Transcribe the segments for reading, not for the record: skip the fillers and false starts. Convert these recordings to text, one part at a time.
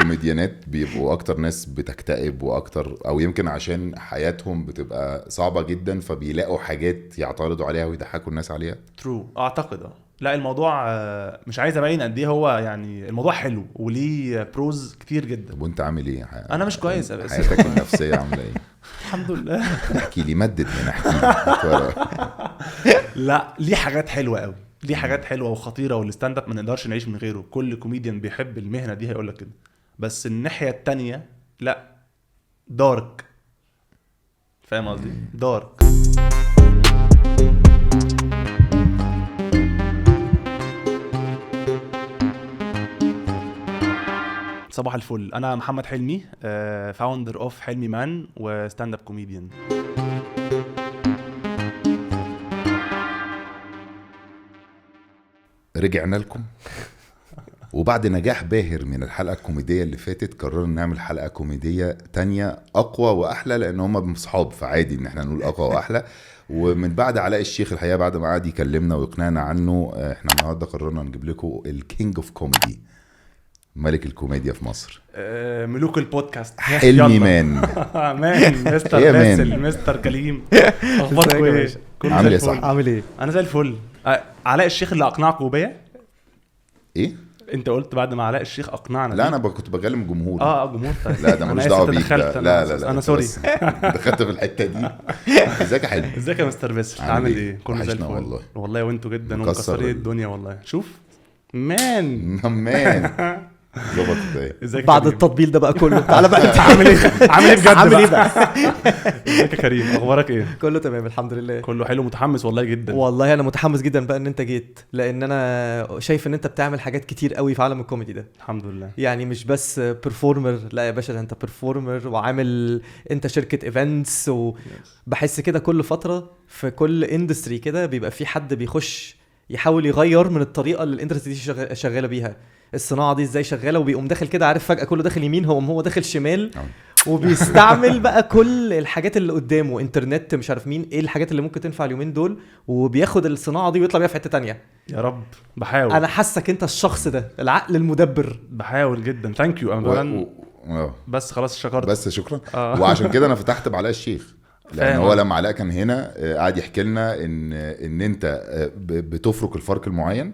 الكوميديانات بيبقوا اكتر ناس بتكتئب واكتر، او يمكن عشان حياتهم بتبقى صعبة جدا فبيلاقوا حاجات يعترضوا عليها ويضحكوا الناس عليها. ترو اعتقد لا الموضوع مش عايز ابين قد ايه هو يعني الموضوع حلو وليه بروز كتير جدا. طب وانت عامل ايه؟ انا مش كويس بس حياتك النفسية عاملة ايه؟ الحمد لله. احكي لي، مدد من احكي لي. لا ليه حاجات حلوه قوي، ليه حاجات حلوه وخطيره، والستاند اب ما نقدرش نعيش من غيره. كل كوميديان بيحب المهنه دي هيقول لك كده. بس الناحيه التانية لا، دارك. فاهم قصدي؟ دارك. صباح الفل، انا محمد حلمي، فاوندر اوف حلمي مان وستاند اب كوميديان. رجعنا لكم وبعد نجاح باهر من الحلقة الكوميدية اللي فاتت قررنا نعمل حلقة كوميدية تانية أقوى وأحلى، لأن هم صحاب فعادي إن احنا نقول أقوى وأحلى. ومن بعد علاء الشيخ الحقيقة بعد ما قعد يكلمنا ويقنعنا عنه، احنا النهاردة قررنا نجيب لكم الكينج اوف كوميدي، ملك الكوميديا في مصر، ملوك البودكاست، حلمي مان. مان مستر باسل، مستر كليم. اخباركم ايه؟ عامل ايه صح؟ عامل ايه؟ انا زي الفل. علاء الشيخ اللي اقنعكم بيا؟ ايه انت قلت بعد ما علاء الشيخ اقنعنا؟ لا انا كنت بكلم الجمهور. جمهور. طيب لا ده ملوش دعوه بيك. لا انا سوري دخلت في الحته دي. ازيك يا حلمي؟ ازيك يا مستر باسل؟ عامل ايه؟ كله زي الفل والله وانتوا جدا ومكسرين الدنيا والله. شوف مان ظبط ازاي بعد التطبيل ده بقى كله؟ تعالى بقى انت عامل ايه بجد؟ عامل ايه بقى؟ ازيك يا كريم؟ اخبارك ايه؟ كله تمام الحمد لله. كله حلو. متحمس والله جدا. والله انا متحمس جدا بقى ان انت جيت، لان انا شايف ان انت بتعمل حاجات كتير قوي في عالم الكوميدي ده. الحمد لله. يعني مش بس بيرفورمر، لا يا باشا، ده انت بيرفورمر وعامل انت شركة ايفنتس، وبحس كده كل فترة في كل اندستري كده بيبقى في حد بيخش يحاول يغير من الطريقة اللي الاندستري دي شغالة بيها. الصناعة دي ازاي شغالة، وبيقوم داخل كده عارف فجأة كله داخل يمين هو داخل شمال، وبيستعمل بقى كل الحاجات اللي قدامه، انترنت مش عارف مين ايه الحاجات اللي ممكن تنفع اليومين دول، وبياخد الصناعة دي ويطلع بيها في حتة تانية. يا رب بحاول. انا حاسك انت الشخص ده، العقل المدبر. بحاول جدا. ثانك يو. بس خلاص شكرت. بس شكرا. وعشان كده انا فتحت بعلاء الشيخ، لان هو لما علاء كان هنا قاعد يحكي لنا ان انت بتفرق الفرق المعين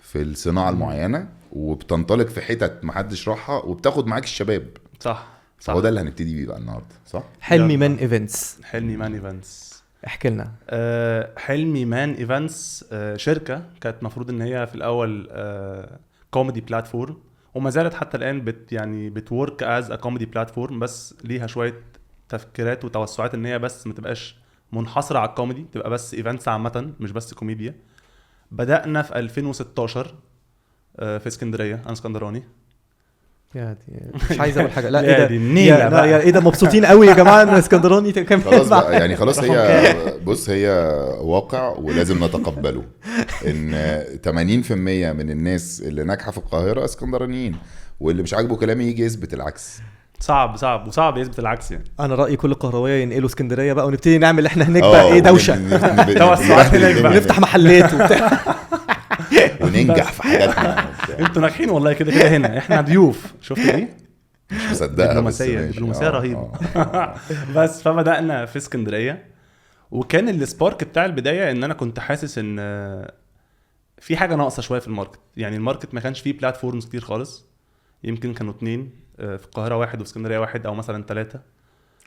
في الصناعه المعينه، وبتنطلق في حتت محدش راحها، وبتاخد معاك الشباب. صح. هو ده اللي هنبتدي بيه بقى النهارده، صح؟ حلمي مان ايفنتس. حلمي مان ايفنتس، احكي لنا. حلمي مان ايفنتس شركه كانت مفروض ان هي في الاول كوميدي بلاتفورم، وما زالت حتى الان يعني بتورك از ا كوميدي بلاتفورم، بس ليها شويه تفكيرات وتوسعات ان هي بس ما تبقاش منحصره على الكوميدي، تبقى بس ايفنتس عامه مش بس كوميديا. بدأنا في 2016 في اسكندريه. انا اسكندراني. يا دي مش عايز اقول حاجه. لا ايه ده؟ ايه ده؟ مبسوطين قوي يا جماعه ان اسكندراني كمان. خلاص بقى يعني خلاص. هي بص، هي واقع ولازم نتقبله ان 80% من الناس اللي ناجحه في القاهره اسكندرانيين، واللي مش عاجبه كلامي يجي يثبت العكس. صعب يثبت العكس يعني. انا رايي كل القهراويه ينقلوا اسكندريه بقى، ونبتدي نعمل احنا هناك بقى ايه دوشه توسعات هناك بقى، نفتح محلات وبتاع وننجح في حاجاتنا. انتوا ناجحين والله كده هنا، احنا ضيوف. شفت دي؟ مش مصدقها. دبلوماسيه رهيبه. بس فبدأنا في اسكندريه، وكان السبارك بتاع البدايه ان انا كنت حاسس ان في حاجه ناقصه شويه في الماركت. يعني الماركت ما كانش فيه بلاتفورمز كتير خالص، يمكن كانوا 2 في القاهره، 1 وفي اسكندريه 1 او مثلا 3.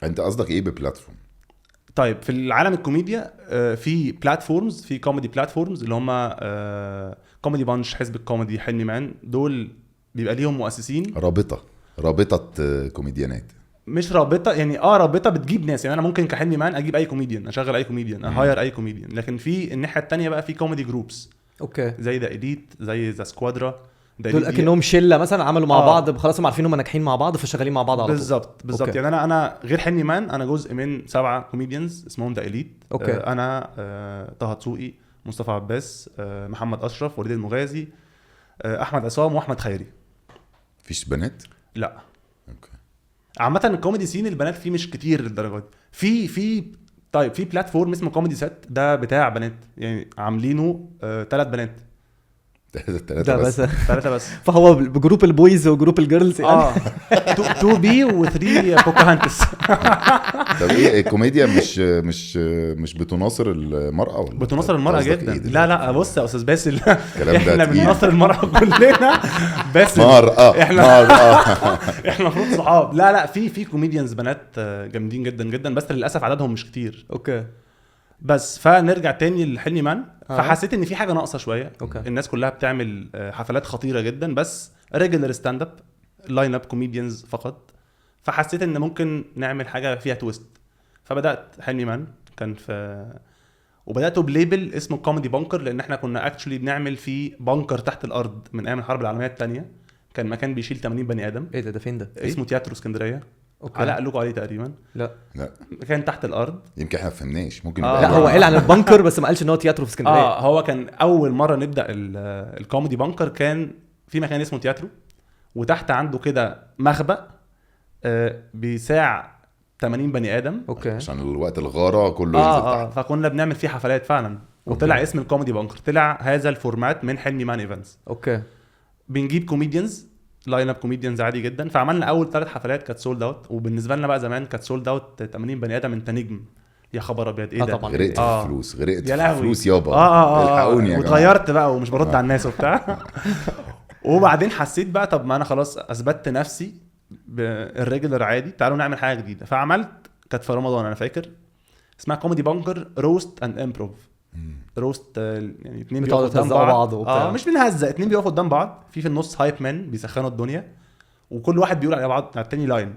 انت قصدك ايه ببلاتفورم؟ طيب في العالم الكوميديا في بلاتفورمز، في كوميدي بلاتفورمز اللي هم كوميدي بانش، حزب الكوميدي، حلمي مان، دول بيبقى ليهم مؤسسين. رابطه كوميديانات، مش رابطه يعني رابطه بتجيب ناس. يعني انا ممكن كحلمي مان اجيب اي كوميديان، اشغل اي كوميديان، اهاير اي كوميديان. لكن في الناحيه التانية بقى في كوميدي جروبس، اوكي، زي ذا إليت، زي ذا سكوادرا. دول اكنهم شله مثلا عملوا مع بعض، خلاص هم عارفين هم ناجحين مع بعض فشغالين مع بعض على طول. بالظبط. يعني انا غير حلمي مان، انا جزء من 7 كوميديانز اسمهم ذا إليت. انا طه دسوقي، مصطفى عباس، محمد اشرف، وليد المغازي، احمد عصام، واحمد خيري. فيش بنات؟ لا. اوكي. عامه الكوميدي سين البنات فيه مش كتير للدرجه دي. في بلاتفورم اسمه كوميدي سات، ده بتاع بنات، يعني عاملينه 3 بنات. 3 ده بس. بس 3 بس. فهو بجروب البويز وجروب الجيرلز يعني. 2 بي و3 بوكاهانتس. طب ايه الكوميديا مش بتناصر المرأة ولا بتناصر المرأة قصدك جدا. إيه لا دلوقتي؟ لا بص يا استاذ باسل، الكلام ده احنا تقيل. بنناصر المرأة كلنا. باسل مرأة احنا مرأة. احنا المفروض صحاب. لا لا في كوميديانز بنات جامدين جدا جدا، بس للاسف عددهم مش كتير. اوكي بس فنرجع تاني لحلمي مان. آه. فحسيت ان في حاجه ناقصه شويه. اوكي الناس كلها بتعمل حفلات خطيره جدا، بس ريجولر ستاند اب لاين اب كوميديانز فقط. فحسيت ان ممكن نعمل حاجه فيها تويست. فبدات حلمي مان كان في، وبداته بليبل اسمه كوميدي بانكر، لان احنا كنا اكشولي بنعمل فيه بانكر تحت الارض من ايام الحرب العالميه الثانيه. كان مكان بيشيل 80 بني ادم. ايه ده فين ده؟ اسمه تياترو اسكندريه. اوكي علاء قال لكم عليه تقريبا. لا لا كان تحت الارض. يمكن احنا فهمناش، ممكن آه. لا هو قال عن البنكر بس ما قالش ان هو تياترو في اسكندريه. هو كان اول مره نبدا الكوميدي بانكر، كان في مكان اسمه تياترو، وتحت عنده كده مخبأ بيساع 80 بني ادم. اوكي عشان الوقت الغارة كله ينزل تحت. فكنا بنعمل فيه حفلات فعلا. وطلع اسم الكوميدي بانكر، طلع هذا الفورمات من حلمي مان ايفنتس. اوكي بنجيب كوميديانز، لاين اب كوميديانز عادي جدا. فعملنا اول 3 حفلات كانت سولد اوت، وبالنسبه لنا بقى زمان كانت سولد اوت 80 بني ادم. انت نجم يا خبر ابيض ايه ده. طبعا غرقت في الفلوس، غرقت يا في لهوي. الفلوس يابا. الحقوني يا جماعة. واتغيرت بقى ومش برد على الناس وبتاع. وبعدين حسيت بقى طب ما انا خلاص اثبتت نفسي بالريجولر عادي، تعالوا نعمل حاجه جديده. فعملت، كانت في رمضان انا فاكر، اسمها كوميدي بانكر روست اند امبروف. روست يعني 2 بتقعدوا بيقفوا قدام تهزقوا بعض. بعض وبتاع. مش بنهزق، 2 بيقفوا قدام بعض، في النص هايب مان بيسخنوا الدنيا، وكل واحد بيقول على بعض على التاني لاين.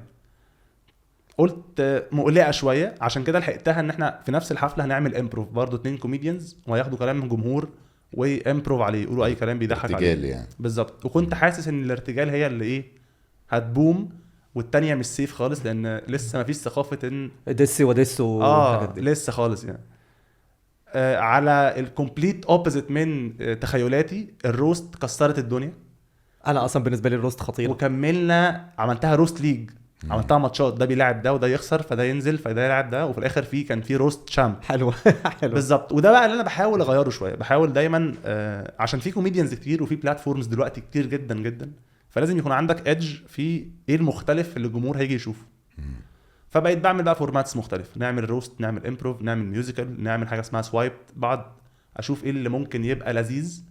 قلت مقلقه شويه، عشان كده لحقتها ان احنا في نفس الحفله هنعمل امبروف برضو. 2 كوميديانز وهياخدوا كلام من الجمهور وامبروف عليه، يقولوا اي كلام بيضحك عليه. ارتجال يعني. بالظبط. وكنت حاسس ان الارتجال هي اللي ايه هتبوم، والتانية مش سيف خالص، لان لسه ما فيش ثقافه ان دس ودس والحاجات دي. لسه خالص يعني. على الكومبليت اوبوزيت من تخيلاتي، الروست كسرت الدنيا. انا اصلا بالنسبه لي الروست خطير. وكملنا عملتها روست ليج، عملتها ماتشات، ده بيلعب ده وده يخسر فده ينزل فده يلعب ده، وفي الاخر كان في روست شامب. حلو حلو بالظبط. وده بقى اللي انا بحاول اغيره شويه. بحاول دايما عشان في كوميديانز كتير وفي بلاتفورمز دلوقتي كتير جدا جدا، فلازم يكون عندك ايدج في ايه المختلف اللي الجمهور هيجي يشوفه. فبقيت بعمل بقى فورماتس مختلف، نعمل روست، نعمل امبروف، نعمل ميوزيكال، نعمل حاجه اسمها سوايب بعض، اشوف ايه اللي ممكن يبقى لذيذ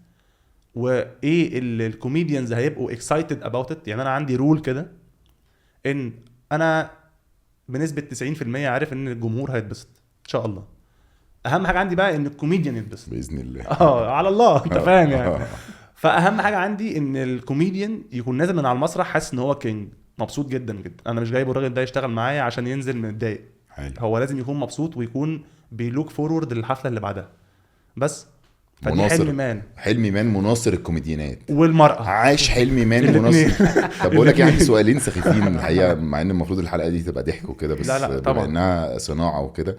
وايه اللي الكوميديانز هيبقوا اكسايتد اباوت ات. يعني انا عندي رول كده، ان انا بنسبه 90% عارف ان الجمهور هيتبسط ان شاء الله. اهم حاجه عندي بقى ان الكوميديان يتبسط باذن الله. على الله انت فاهم يعني. فاهم حاجه عندي ان الكوميديان يكون نازل من على المسرح حاسس ان هو كينج، مبسوط جدا جدا. انا مش جايبه الراجل ده يشتغل معايا عشان ينزل متضايق. هو لازم يكون مبسوط ويكون بيلوك فورورد للحفله اللي بعدها. بس فدي حلمي مان مناصر الكوميديانات والمرأة. عايش حلمي مان مناصر. طب بقول لك يعني سؤالين سخيفين الحقيقه، مع ان المفروض الحلقه دي تبقى ضحك وكده، بس لا بما انها صناعه وكده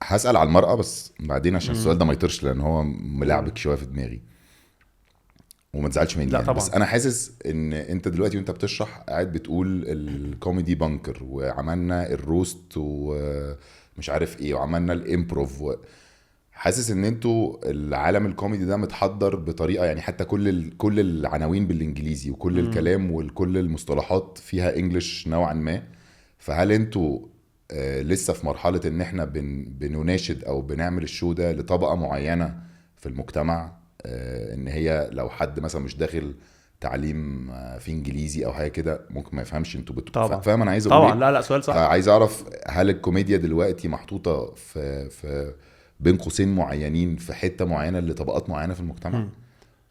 هسأل على المرأة بس بعدين، عشان السؤال ده ما يطرش لان هو ملعبك شويه في دماغي وما تزعلش مني يعني. بس انا حاسس ان انت دلوقتي وانت بتشرح قاعد بتقول الكوميدي بانكر وعملنا الروست ومش عارف ايه وعملنا الامبروف حاسس ان انتوا العالم الكوميدي ده متحضر بطريقه يعني، حتى كل العناوين بالانجليزي وكل الكلام وكل المصطلحات فيها انجلش نوعا ما. فهل انتوا لسه في مرحله ان احنا بنناشد او بنعمل الشو ده لطبقه معينه في المجتمع، ان هي لو حد مثلا مش داخل تعليم في انجليزي او حاجه كده ممكن ما يفهمش انتوا فاهم انا عايز اقول طبعا لا سؤال صح. عايز اعرف هل الكوميديا دلوقتي محطوطه في بين قوسين معينين في حته معينه لطبقات معينه في المجتمع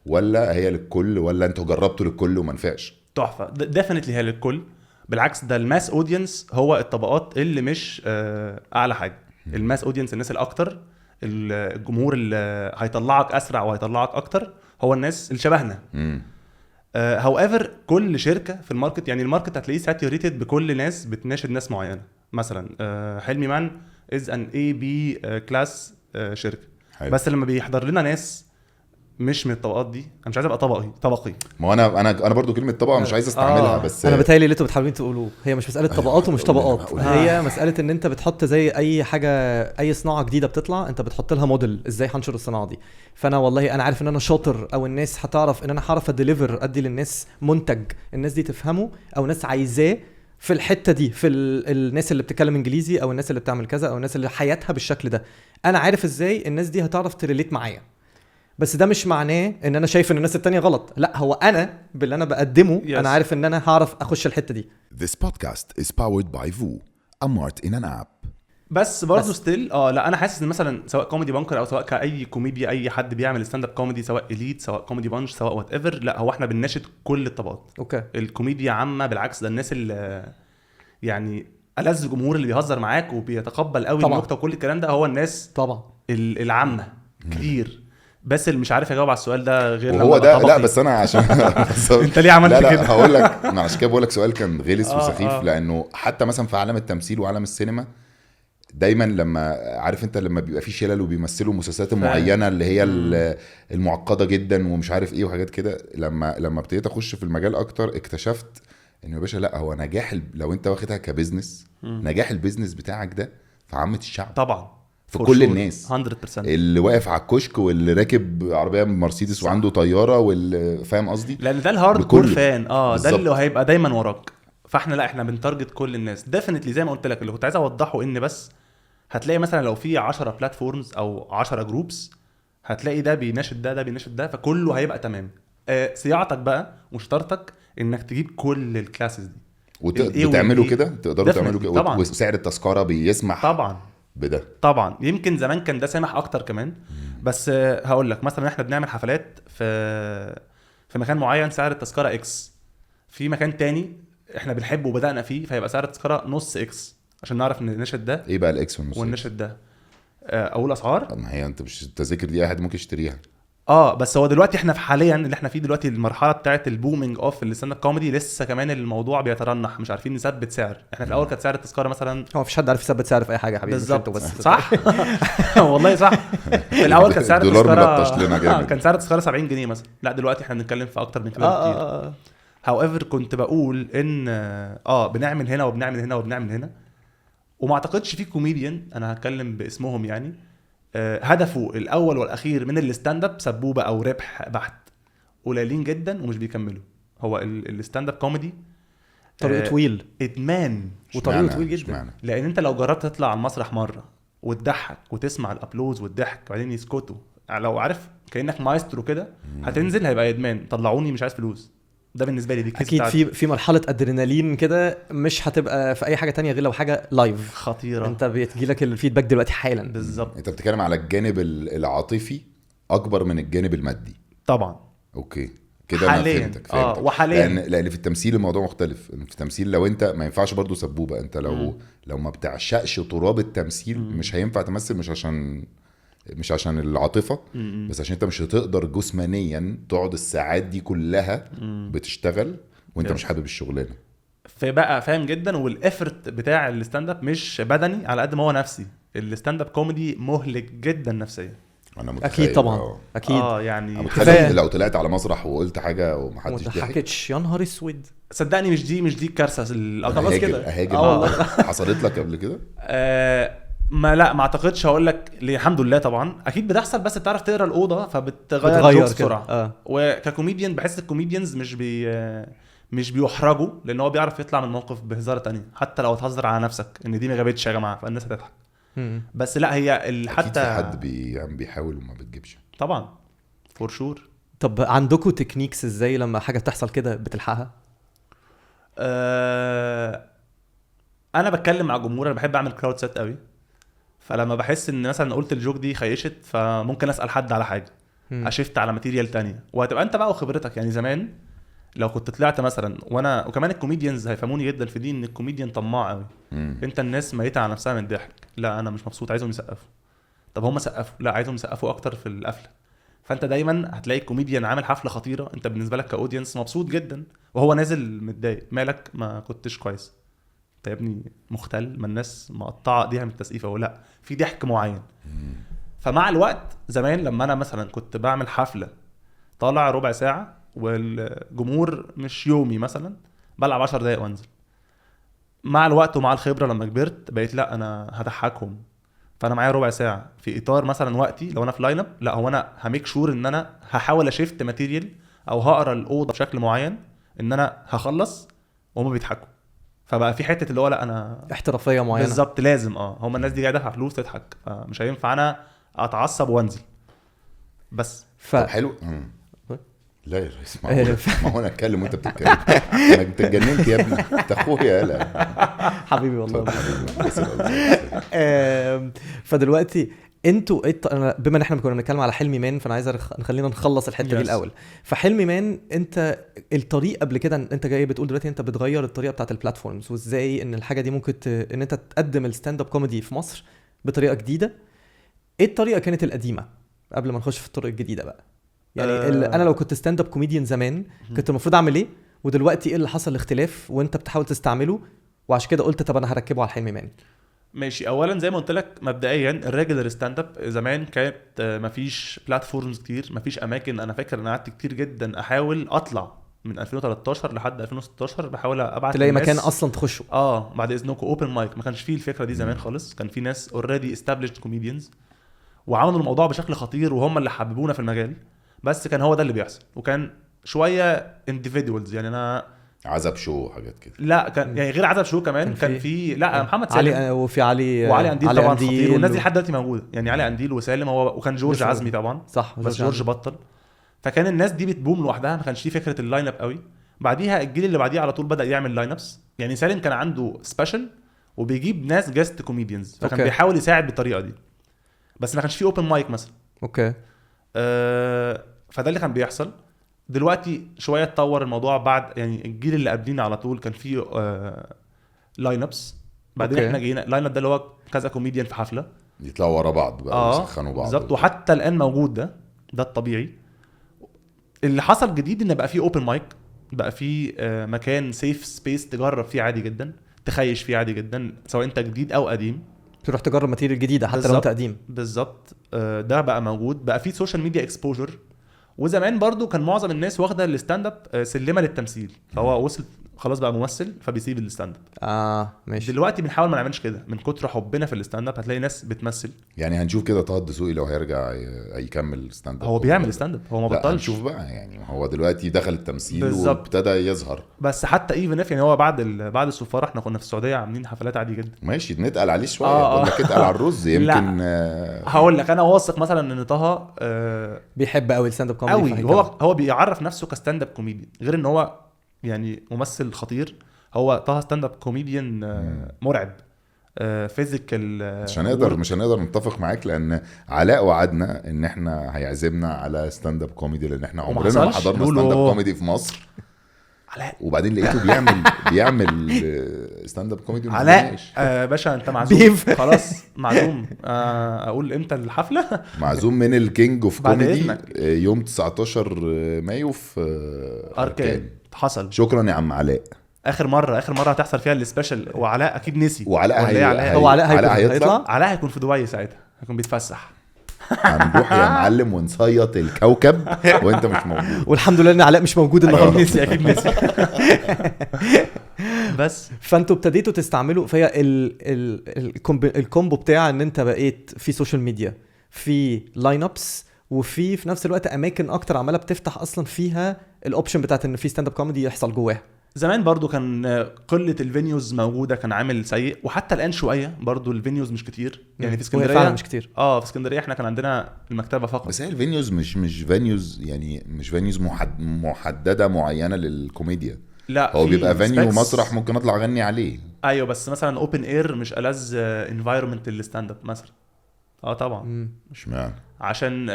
ولا هي للكل، ولا انتوا جربتوا للكل وما نفعش؟ تحفه. ديفينتلي هي للكل. بالعكس ده الماس اودينس هو الطبقات اللي مش اعلى حاجه. الماس اودينس الناس الاكتر، الجمهور اللي هيطلعك اسرع وهيطلعك اكتر هو الناس اللي شبهنا. هاويفر كل شركه في الماركت، يعني الماركت هتلاقيه ساتيوريتد بكل ناس بتناشد ناس معينه. مثلا حلمي مان از ان اي بي كلاس شركه، بس لما بيحضر لنا ناس مش من الطبقات دي، انا مش عايز ابقى طبقي. ما هو انا برضو كلمه طبقه مش عايز استعملها بس انا بتهيألي اللي انتوا بتحاولين تقولوه هي مش مساله طبقات ومش طبقات، هقول هي مساله ان انت بتحط زي اي حاجه، اي صناعه جديده بتطلع انت بتحط لها موديل ازاي هنشر الصناعه دي. فانا والله انا عارف ان انا شاطر، او الناس هتعرف ان انا هعرف اديليفر ادي للناس منتج الناس دي تفهمه او ناس عايزاه في الحته دي، في الناس اللي بتتكلم انجليزي او الناس اللي بتعمل كذا او الناس اللي حياتها بالشكل ده. انا عارف ازاي الناس دي هتعرف تريليت معايا، بس ده مش معناه ان انا شايف ان الناس التانية غلط. لا، هو انا باللي انا بقدمه Yes. انا عارف ان انا هعرف اخش الحتة دي. This podcast is powered by VOO, a mart in an app. بس برضه ستيل لا انا حاسس ان مثلا سواء كوميدي بانكر او سواء كاي كوميديا اي حد بيعمل ستاند اب كوميدي، سواء اليت سواء كوميدي بانش سواء وات ايفر، لا هو احنا بنناشد كل الطبقات. اوكي. الكوميديا عامه بالعكس، ده الناس اللي يعني ألذ الجمهور اللي بيهزر معاك وبيتقبل قوي طبعاً. النكته وكل الكلام ده هو الناس طبعا العامه كتير. بس اللي مش عارف يجاوب على السؤال ده غير وهو ده. لا بس انا عشان انت ليه عملت لا كده؟ هقول لك، انا عشان كده بقول لك سؤال كان غلس وسخيف. آه. لانه حتى مثلا في عالم التمثيل وعالم السينما دايما لما عارف انت لما بيبقى في شلل وبيمثلوا مسلسلات معينه اللي هي المعقده جدا ومش عارف ايه وحاجات كده، لما ابتديت اخش في المجال اكتر اكتشفت انه يا باشا لا، هو نجاح لو انت واخدها كبزنس، نجاح البيزنس بتاعك ده في عامه الشعب طبعا في كل الناس 100%. اللي واقف على الكشك واللي راكب عربيه مرسيدس وعنده طياره واللي فاهم قصدي، لان ده الهارد بكل- كور فان ده بالظبط. اللي هيبقى دايما وراك. فاحنا لا احنا بنتارجت كل الناس ديفينتلي. زي ما قلت لك اللي كنت عايز اوضحه ان بس هتلاقي مثلا لو في 10 بلاتفورمز او 10 جروبس هتلاقي ده بيناشد ده بيناشد ده، فكله هيبقى تمام. صياعتك بقى وشطارتك انك تجيب كل الكلاسز دي وتعملوا كده، تقدروا Definitely. تعملوا كده طبعاً. وسعر التذكره بيسمح طبعا بده طبعا. يمكن زمان كان ده سامح اكتر كمان، بس هقول لك مثلا احنا بنعمل حفلات في مكان معين سعر التذكره اكس، في مكان تاني احنا بنحبه وبدانا فيه فهيبقى سعر التذكره نص اكس عشان نعرف ان النشد ده ايه بقى الاكس والنص والنشد ده اول اسعار. طب ما هي انت مش التذاكر دي اي حد ممكن يشتريها. بس هو دلوقتي احنا في حاليا اللي احنا فيه دلوقتي المرحله بتاعه البومينج اوف الستاند اب كوميدي، لسه كمان الموضوع بيترنح، مش عارفين نثبت سعر. احنا في الاول كانت سعر التذكره مثلا هو مفيش حد عارف يثبت سعر في اي حاجه يا حبيبي، مش انتوا بالظبط بس. صح. والله صح. في الاول كان سعر الدولار ملطش التذكره لنا جامد. كان سعر التذكره 70 جنيه مثلا، لا دلوقتي احنا بنتكلم في اكتر من كده بكتير. however كنت بقول ان بنعمل هنا وبنعمل هنا وبنعمل هنا، وما اعتقدش في كوميديان انا هتكلم باسمهم يعني هدفه الاول والاخير من الستاند اب سبوبه او ربح بحت. قليلين جدا ومش بيكملوا. هو الستاند اب كوميدي طريق طويل ادمان وطريقه اشمعنى؟ طويل جدا. اشمعنى؟ لان انت لو جربت تطلع على المسرح مره وتضحك وتسمع الابلوز والضحك وبعدين يسكتوا، لو عارف كانك مايسترو كده، هتنزل هيبقى ادمان. طلعوني مش عايز فلوس. ده بالنسبه لي دي كيس اكيد في مرحله ادرينالين كده مش هتبقى في اي حاجه تانية غير لو حاجه لايف خطيره. انت بيجيلك الفيدباك دلوقتي حالا. بالظبط انت بتتكلم على الجانب العاطفي اكبر من الجانب المادي. طبعا اوكي كده انا حالياً. فهمتك وحاليا لان في التمثيل الموضوع مختلف. في التمثيل لو انت ما ينفعش برضو سبوبه، انت لو ما بتعشقش تراب التمثيل مش هينفع تمثل. مش عشان العاطفه بس عشان انت مش هتقدر جسمانيا تقعد الساعات دي كلها بتشتغل وانت مش حابب الشغلانه. فبقى فاهم جدا. والافرت بتاع الستاند اب مش بدني على قد ما هو نفسي. الستاند اب كوميدي مهلك جدا نفسيا. انا متخيل اكيد طبعا اكيد. يعني انا كفاية. متخيل لو طلعت على مسرح وقلت حاجه ومحدش ضحك حكيتش يا نهار اسود. صدقني مش دي الكارثه خلاص كده. اهاجر والله. حصلت لك قبل كده؟ ما اعتقدش. هقول لك الحمد لله طبعا اكيد بتحصل، بس بتعرف تقرا الاوضه فبتغير جوكس بسرعه. وككوميديان بحس الكوميديانز مش بيحرجوا، لان هو بيعرف يطلع من الموقف بهزاره تانية حتى لو تهزر على نفسك ان دي ما جابتش يا جماعه فالناس هتضحك. بس لا هي حتى حتى حد بيحاول وما بتجيبش طبعا فور شور. طب عندكم تكنيكس ازاي لما حاجه بتحصل كده بتلحقها؟ انا بتكلم مع الجمهور. انا بحب اعمل كراود سيت قوي، فلما بحس ان مثلا قلت الجوك دي خيشت فممكن اسال حد على حاجه، اشفت على ماتيريال تانية وهتبقى انت بقى وخبرتك. يعني زمان لو كنت طلعت مثلا وكمان الكوميديانز هيفهموني جدا في دي ان الكوميديان طماع قوي. انت الناس ميته على نفسها من الضحك، لا انا مش مبسوط عايزهم يسقفوا. طب هم سقفوا، لا عايزهم يسقفوا اكتر في القفله. فانت دايما هتلاقي الكوميديان عامل حفله خطيره، انت بالنسبه لك كاودينس مبسوط جدا وهو نازل متضايق. مالك ما كنتش كويس انت يا ابني مختل؟ ما الناس مقطعه ايديها من التسقيفه ولا في ضحك معين. فمع الوقت زمان لما انا مثلا كنت بعمل حفله طالع ربع ساعه والجمهور مش يومي مثلا بلعب 10 دقايق وانزل. مع الوقت ومع الخبره لما كبرت بقيت لا انا هضحكهم، فانا معايا ربع ساعه في اطار مثلا وقتي. لو انا في لاين اب لا هو انا هميك شور ان انا هحاول اشيفت ماتيريال او هقرا الاوضه بشكل معين ان انا هخلص وهم بيضحكوا. فبقى في حته اللي هو لا انا احترافيه معينه بالظبط لازم هم الناس دي جايه دافعه فلوس تضحك، فمش هينفع انا اتعصب وانزل بس. طب حلو. لا يا ريس ما هو انا اتكلم وانت بتتكلم. انت اتجننت يا ابني، انت اخويا يالا حبيبي والله. فدلوقتي انتوا بما ان احنا كنا بنتكلم على حلمي مان، فانا عايز خلينا نخلص الحته دي الاول. فحلمي مان انت الطريق قبل كده انت جاي بتقول دلوقتي انت بتغير الطريقه بتاعه البلاتفورمز، وازاي ان الحاجه دي ممكن ان انت تقدم الستاند اب كوميدي في مصر بطريقه جديده. ايه الطريقه كانت القديمه قبل ما نخش في الطرق الجديده بقى؟ يعني انا لو كنت ستاند اب كوميديان زمان كنت المفروض اعمل ايه، ودلوقتي ايه اللي حصل الاختلاف وانت بتحاول تستعمله، وعشان كده قلت طب انا هركبه على حلمي مان. ماشي. اولا زي ما قلت لك مبدئيا الريجولر ستاند اب زمان كانت مفيش بلاتفورمز كتير، مفيش اماكن. انا فاكر ان قعدت كتير جدا احاول اطلع من 2013 لحد 2016 بحاول ابعت تلاقي مكان اصلا تخشه. بعد اذنكم اوبن مايك، ما كانش فيه الفكره دي زمان خالص. كان في ناس اوريدي استابليشد كوميديانز وعملوا الموضوع بشكل خطير وهم اللي حببونا في المجال، بس كان هو ده اللي بيحصل. وكان شويه individuals، يعني انا عزب شو حاجات كده. لا كان يعني غير عزب شو كمان كان في لا محمد سالم علي وفي علي وعلي قنديل علي طبعا قنديل خطير، والناس دي لحد دلوقتي موجوده. يعني علي قنديل وسالم هو، وكان جورج عزمي طبعا صح، بس جورج بطل. فكان الناس دي بتبوم لوحدها، ما كانش في فكره اللاين اب قوي. بعديها الجيل اللي بعديه على طول بدا يعمل لاين ابس. يعني سالم كان عنده سبيشال وبيجيب ناس جاست كوميديانز، فكان أوكي. بيحاول يساعد بالطريقه دي، بس ما كانش في اوبن مايك مثلا. اوكي. فده اللي كان بيحصل. دلوقتي شويه اتطور الموضوع بعد، يعني الجيل اللي قبلينا على طول كان فيه لاين ابس. بعدين أوكي. احنا جينا لاين اب ده اللي هو كذا كوميديان في حفله يطلعوا ورا بعض بقى ويسخنوا بعض بالظبط. وحتى الان موجود ده الطبيعي. اللي حصل جديد ان بقى فيه اوبن مايك، بقى فيه مكان سيف سبيس تجرب فيه عادي جدا، تخيش فيه عادي جدا، سواء انت جديد او قديم تروح تجرب ماتيريال جديده حتى بالزبط. لو انت قديم. بالظبط. ده بقى موجود. بقى فيه سوشيال ميديا اكسبوجر. وزمان برضو كان معظم الناس واخده الستاند اب سلمه للتمثيل، فهو وصل خلاص بقى ممثل فبيسيب الستاند اب. ماشي. دلوقتي بنحاول ما نعملش كده من كتر حبنا في الستاند اب. هتلاقي ناس بتمثل. يعني هنشوف كده طه الدسوقي لو هيرجع يكمل ستاند اب. هو بيعمل ستاند اب، هو ما بطلش. هنشوف بقى، يعني هو دلوقتي دخل التمثيل بالزبط. وابتدى يظهر. بس حتى ايفن يعني هو بعد السفاره احنا كنا في السعوديه عاملين حفلات عادي جدا. ماشي نتقل عليه شويه. اقول لك اتقل على الرز يمكن. هقول لك انا واثق مثلا ان طه بيحب قوي الستاند اب كوميدي. هو بيعرف نفسه كستاند اب كوميدي، غير ان هو يعني ممثل خطير. هو طه ستاند اب كوميديان مرعب فيزيكال. مش هنقدر نتفق معاك، لان علاء وعدنا ان احنا هيعزمنا على ستاند اب كوميدي، لان احنا عمرنا ما حضرنا ستاند اب كوميدي في مصر. علاء وبعدين لقيته بيعمل ستاند اب كوميدي. علاء باشا انت معزوم خلاص معزوم. اقول امتى الحفله؟ معزوم من الكينج اوف كوميدي يوم 19 مايو في اركان. حصل. شكرا يا عم علاء. اخر مره هتحصل فيها السبيشال، وعلاء اكيد نسي. وعلاء هيطلع. علاء هيكون في دبي ساعتها، هيكون بيتفسح. هنروح يا معلم ونصيط الكوكب وانت مش موجود. والحمد لله ان علاء مش موجود النهارده. نسي اكيد نسي. بس فانتوا ابتديتوا تستعملوا فهي الكومبو بتاع ان انت بقيت في سوشيال ميديا، في لاين ابس، وفي نفس الوقت اماكن اكتر عماله بتفتح اصلا فيها الاوبشن بتاعت ان في ستاند اب كوميدي يحصل جواها. زمان برضو كان قله الفينيوز موجوده، كان عامل سيء. وحتى الان شويه برضو الفينيوز مش كتير. يعني في اسكندريه فعلا مش كتير. في اسكندريه احنا كان عندنا المكتبه فقط. بس هي الفينيوز مش فينيوز، يعني مش فينيوز محدده معينه للكوميديا. لا هو بيبقى فينيو مسرح ممكن اطلع اغني عليه. ايوه بس مثلا اوبن اير مش ألذ انفايرمنت للستاند اب مثلا. طبعا. مش معنى عشان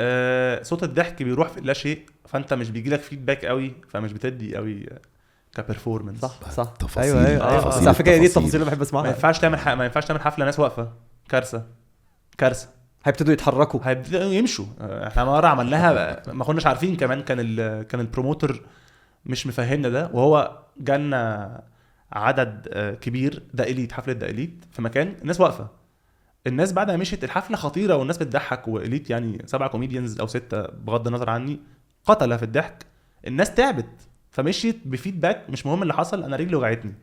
صوت الضحك بيروح في لا شيء، فانت مش بيجيلك فيدباك قوي، فمش بتدي قوي كبرفورمانس. صح. تفاصيل. ايوه بس على فكره دي التفاصيل اللي بحب اسمعها. ما ينفعش تعمل حفله ناس واقفه. كارثه. هيبتدوا يتحركوا، هيبداوا يمشوا. احنا مره عملناها ما كناش عارفين كمان. كان البروموتر مش مفهمنا ده، وهو جالنا عدد كبير دقيليت، حفله دقيليت في مكان الناس واقفه. الناس بعد ما مشيت الحفله خطيره والناس بتضحك، وإليت يعني 7 كوميديانز او 6 بغض النظر عني، قتله في الضحك، الناس تعبت فمشيت بفيدباك مش مهم اللي حصل، انا رجلي وجعتني.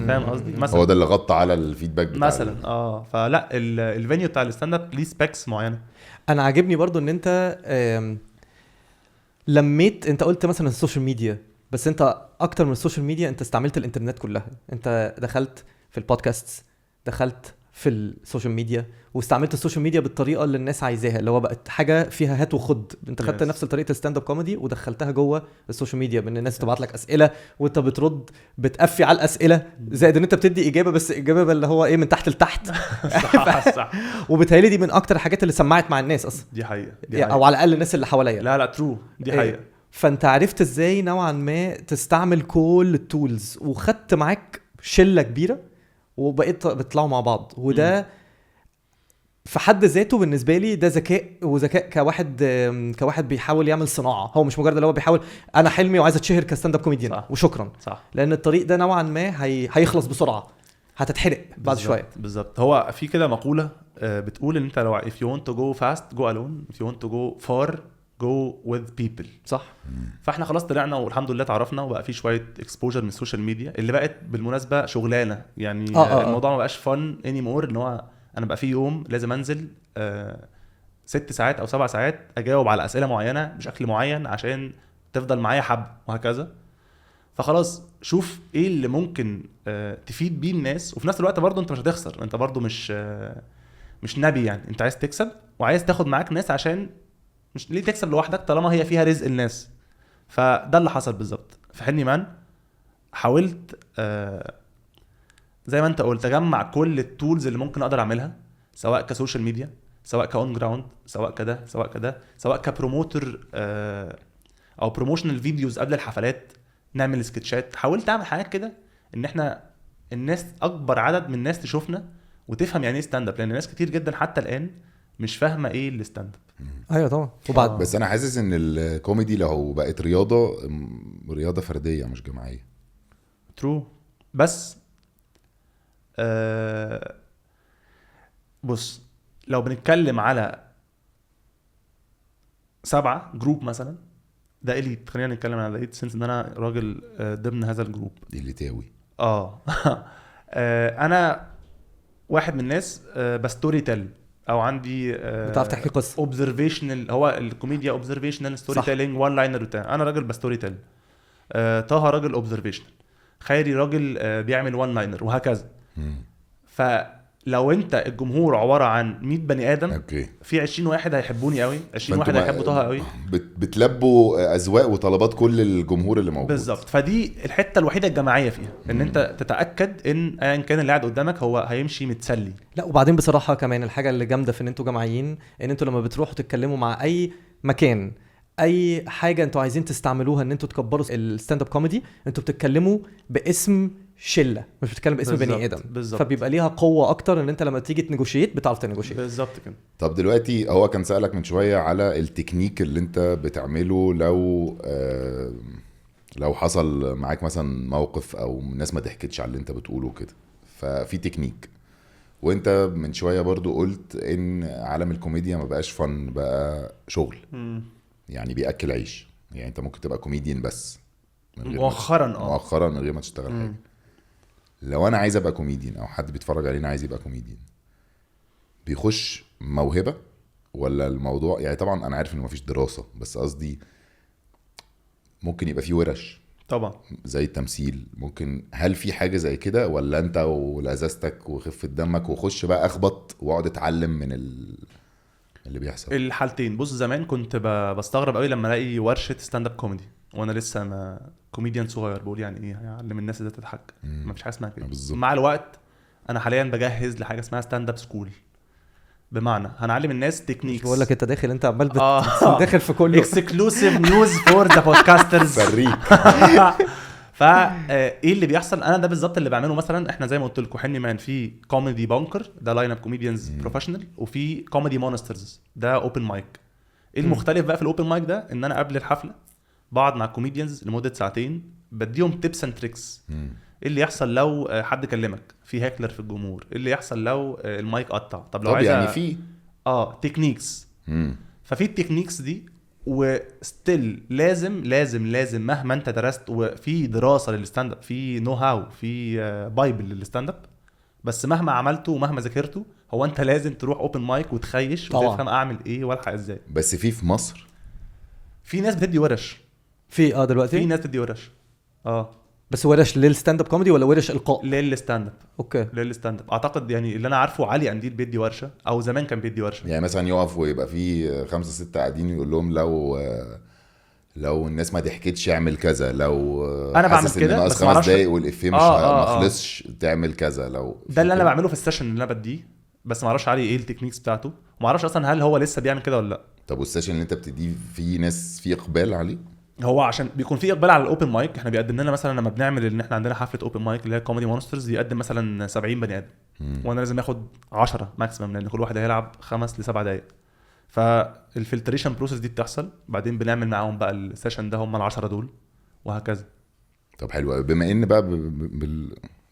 فاهم قصدي؟ مثلا هو ده اللي غطى على الفيدباك بتاع مثلا فلا الفينيو بتاع الستاند اب ليه سبيكس معينه. انا عاجبني برضو ان انت لميت، انت قلت مثلا السوشيال ميديا، بس انت اكتر من السوشيال ميديا انت استعملت الانترنت كلها. انت دخلت في البودكاست، دخلت في السوشيال ميديا، واستعملت السوشيال ميديا بالطريقه اللي الناس عايزاها، اللي هو بقت حاجه فيها هات وخد. انت خدت Yes. نفس طريقه الستاند اب كوميدي ودخلتها جوه السوشيال ميديا، بان الناس تبعت لك اسئله وانت بترد، بتقفي على الاسئله، زائد ان انت بتدي اجابه، بس اجابه اللي هو ايه من تحت لتحت. صح. وبالتالي دي من اكتر الحاجات اللي سمعت مع الناس اصلا، دي حقيقه او على الاقل الناس اللي حواليا. لا ترو، دي حقيقه. فانت عرفت ازاي نوعا ما تستعمل كل التولز، وخدت معاك شله كبيره وبقيت بتطلعوا مع بعض. وده في حد ذاته بالنسبه لي ده ذكاء كواحد بيحاول يعمل صناعه. هو مش مجرد اللي هو بيحاول انا حلمي وعايز اتشهر كستاند اب كوميديان وشكرا، صح. لان الطريق ده نوعا ما هيخلص بسرعه، هتتحرق بعد شويه. بالظبط. هو في كده مقوله بتقول ان انت لو if you want to go fast go alone, if you want to go far go with people. صح. فاحنا خلاص طلعنا والحمد لله تعرفنا وبقى في شويه اكسبوجر من السوشيال ميديا اللي بقت بالمناسبه شغلانه يعني. الموضوع ما بقاش فن anymore، ان هو انا بقى في يوم لازم انزل 6 ساعات او 7 ساعات اجاوب على اسئله معينه بشكل معين عشان تفضل معايا حب وهكذا. فخلاص شوف ايه اللي ممكن تفيد بيه الناس، وفي نفس الوقت برضو انت مش هتخسر، انت برضو مش نبي يعني، انت عايز تكسب وعايز تاخد معاك ناس، عشان مش ليه تكسب لوحدك طالما هي فيها رزق الناس. فده اللي حصل بالظبط في حني مان. حاولت زي ما انت قلت اجمع كل التولز اللي ممكن اقدر اعملها، سواء كسوشيال ميديا، سواء كاون جراوند، سواء كده سواء كده، سواء كبروموتر او بروموشنال فيديوز قبل الحفلات، نعمل سكتشات. حاولت اعمل حاجات كده ان احنا الناس اكبر عدد من الناس تشوفنا وتفهم يعني ايه ستاند اب، لان ناس كتير جدا حتى الان مش فاهمه ايه الستاند اب. ايوه طبعا. وبعد بس انا حاسس ان الكوميدي لو بقت رياضه فرديه مش جماعيه. ترو. بس بص لو بنتكلم على 7 جروب مثلا، ده إليت، خلينا نتكلم على إليت سنس ان انا راجل ضمن هذا الجروب. إليتاوي. انا واحد من الناس بستوري تيل، او عندي بتعرف تحكي قصه اوبزرفيشنال، هو الكوميديا اوبزرفيشنال ستوري تيلينج، وان لاينر بتاع. انا راجل بستوري تيل، طه راجل اوبزرفيشنال، خيري راجل بيعمل وان لاينر، وهكذا. فلو انت الجمهور عباره عن 100 بني ادم، أوكي. في 20 واحد هيحبوني قوي، 20 واحد هيحبوا طه قوي، بتلبوا اذواق وطلبات كل الجمهور اللي موجود. بالظبط. فدي الحته الوحيده الجماعيه فيها، ان انت تتاكد ان ايا كان اللي قاعد قدامك هو هيمشي متسلي. لا وبعدين بصراحه كمان الحاجه اللي جامده في ان انتوا جماعيين، ان انتوا لما بتروحوا تتكلموا مع اي مكان، اي حاجه انتوا عايزين تستعملوها ان انتوا تكبروا الستاند اب كوميدي، انتوا بتتكلموا باسم شله، مش بتتكلم باسم بني ادم. فبيبقى ليها قوه اكتر ان انت لما تيجي تنيجوشيت بتعرف تنيجوشيت. بالظبط كده. طب دلوقتي هو كان سألك من شويه على التكنيك اللي انت بتعمله لو حصل معاك مثلا موقف او الناس ما ضحكتش على اللي انت بتقوله كده، ففي تكنيك. وانت من شويه برضو قلت ان عالم الكوميديا ما بقاش فن، بقى شغل. يعني بيأكل عيش. يعني انت ممكن تبقى كوميديان بس مؤخرا من غير ما تشتغل حاجه. لو انا عايز ابقى كوميديان او حد بيتفرج علينا عايز يبقى كوميديان، بيخش موهبه ولا الموضوع يعني؟ طبعا انا عارف ان مفيش دراسه، بس قصدي ممكن يبقى في ورش طبعا زي التمثيل. ممكن هل في حاجه زي كده، ولا انت ولذاذتك وخفه دمك وخش بقى اخبط واقعد اتعلم من اللي بيحصل؟ الحالتين. بص زمان كنت بستغرب قوي لما الاقي ورشه ستاند اب كوميدي وانا لسه ما كوميديان صغير، بقول يعني ايه هيعلم الناس ازاي تضحك؟ ما فيش حاجه اسمها كده. مع الوقت انا حاليا بجهز لحاجه اسمها ستاند اب سكول، بمعنى هنعلم الناس تكنيكس. بقول لك انت داخل، انت عمال داخل في كله اكسكلوسيف نيوز فور ذا بودكاسترز. فريق. ايه اللي بيحصل؟ انا ده بالظبط اللي بعمله. مثلا احنا زي ما قلت لكم حني مان في كوميدي بانكر، ده لاين اب كوميديانز بروفيشنال، وفي كوميدي مونسترز ده اوبن مايك. ايه المختلف بقى في الاوبن مايك ده؟ ان انا قبل الحفله بقعد مع كوميديانز لمده 2 ساعات بديهم تيبس اند تريكس. ايه اللي يحصل لو حد كلمك في هاكلر في الجمهور؟ ايه اللي يحصل لو المايك قطع؟ طب لو عايز يعني في تكنيكس. ففي التكنيكس دي وستيل لازم مهما انت درست، وفي دراسه للستاند اب، في نو هاو، في بايبل للستاند اب، بس مهما عملته ومهما ذاكرته هو انت لازم تروح اوبن مايك وتخيش طبعا. وتفهم اعمل ايه والحق ازاي. بس في مصر في ناس بتدي ورش، في دلوقتي في ناس بتدي ورش بس ورش للستاند اب كوميدي ولا ورش القاء؟ للستاند اب. اوكي. للستاند اب اعتقد يعني اللي انا عارفه علي قنديل بيدي ورشه، او زمان كان بيدي ورشه. يعني مثلا يقف ويبقى في 5-6 قاعدين يقول لهم لو الناس ما ضحكتش اعمل كذا، لو أنا بعمل حاسس كده، إن ناقص بس 5 معرفش. دقايق والإفيه مش ما خلصش تعمل كذا. لو ده اللي انا بعمله في السيشن اللي انا بديه، بس ما اعرفش علي ايه التكنيكس بتاعته، وما اعرفش اصلا هل هو لسه بيعمل كده ولا لا. طب والسيشن اللي انت بتديه في ناس في اقبال عليه؟ هو عشان بيكون في اقبال على الاوبن مايك، احنا بيقدم لنا مثلا لما بنعمل ان احنا عندنا حفله اوبن مايك اللي هي كوميدي مونسترز، يقدم مثلا 70 بني ادم، وانا لازم اخد 10 ماكسيمم لان كل واحد هيلعب 5 ل7 دقائق. فالفلتريشن بروسيس دي بتحصل، بعدين بنعمل معاهم بقى السيشن ده هم ال10 دول وهكذا. طب حلو قوي. بما ان بقى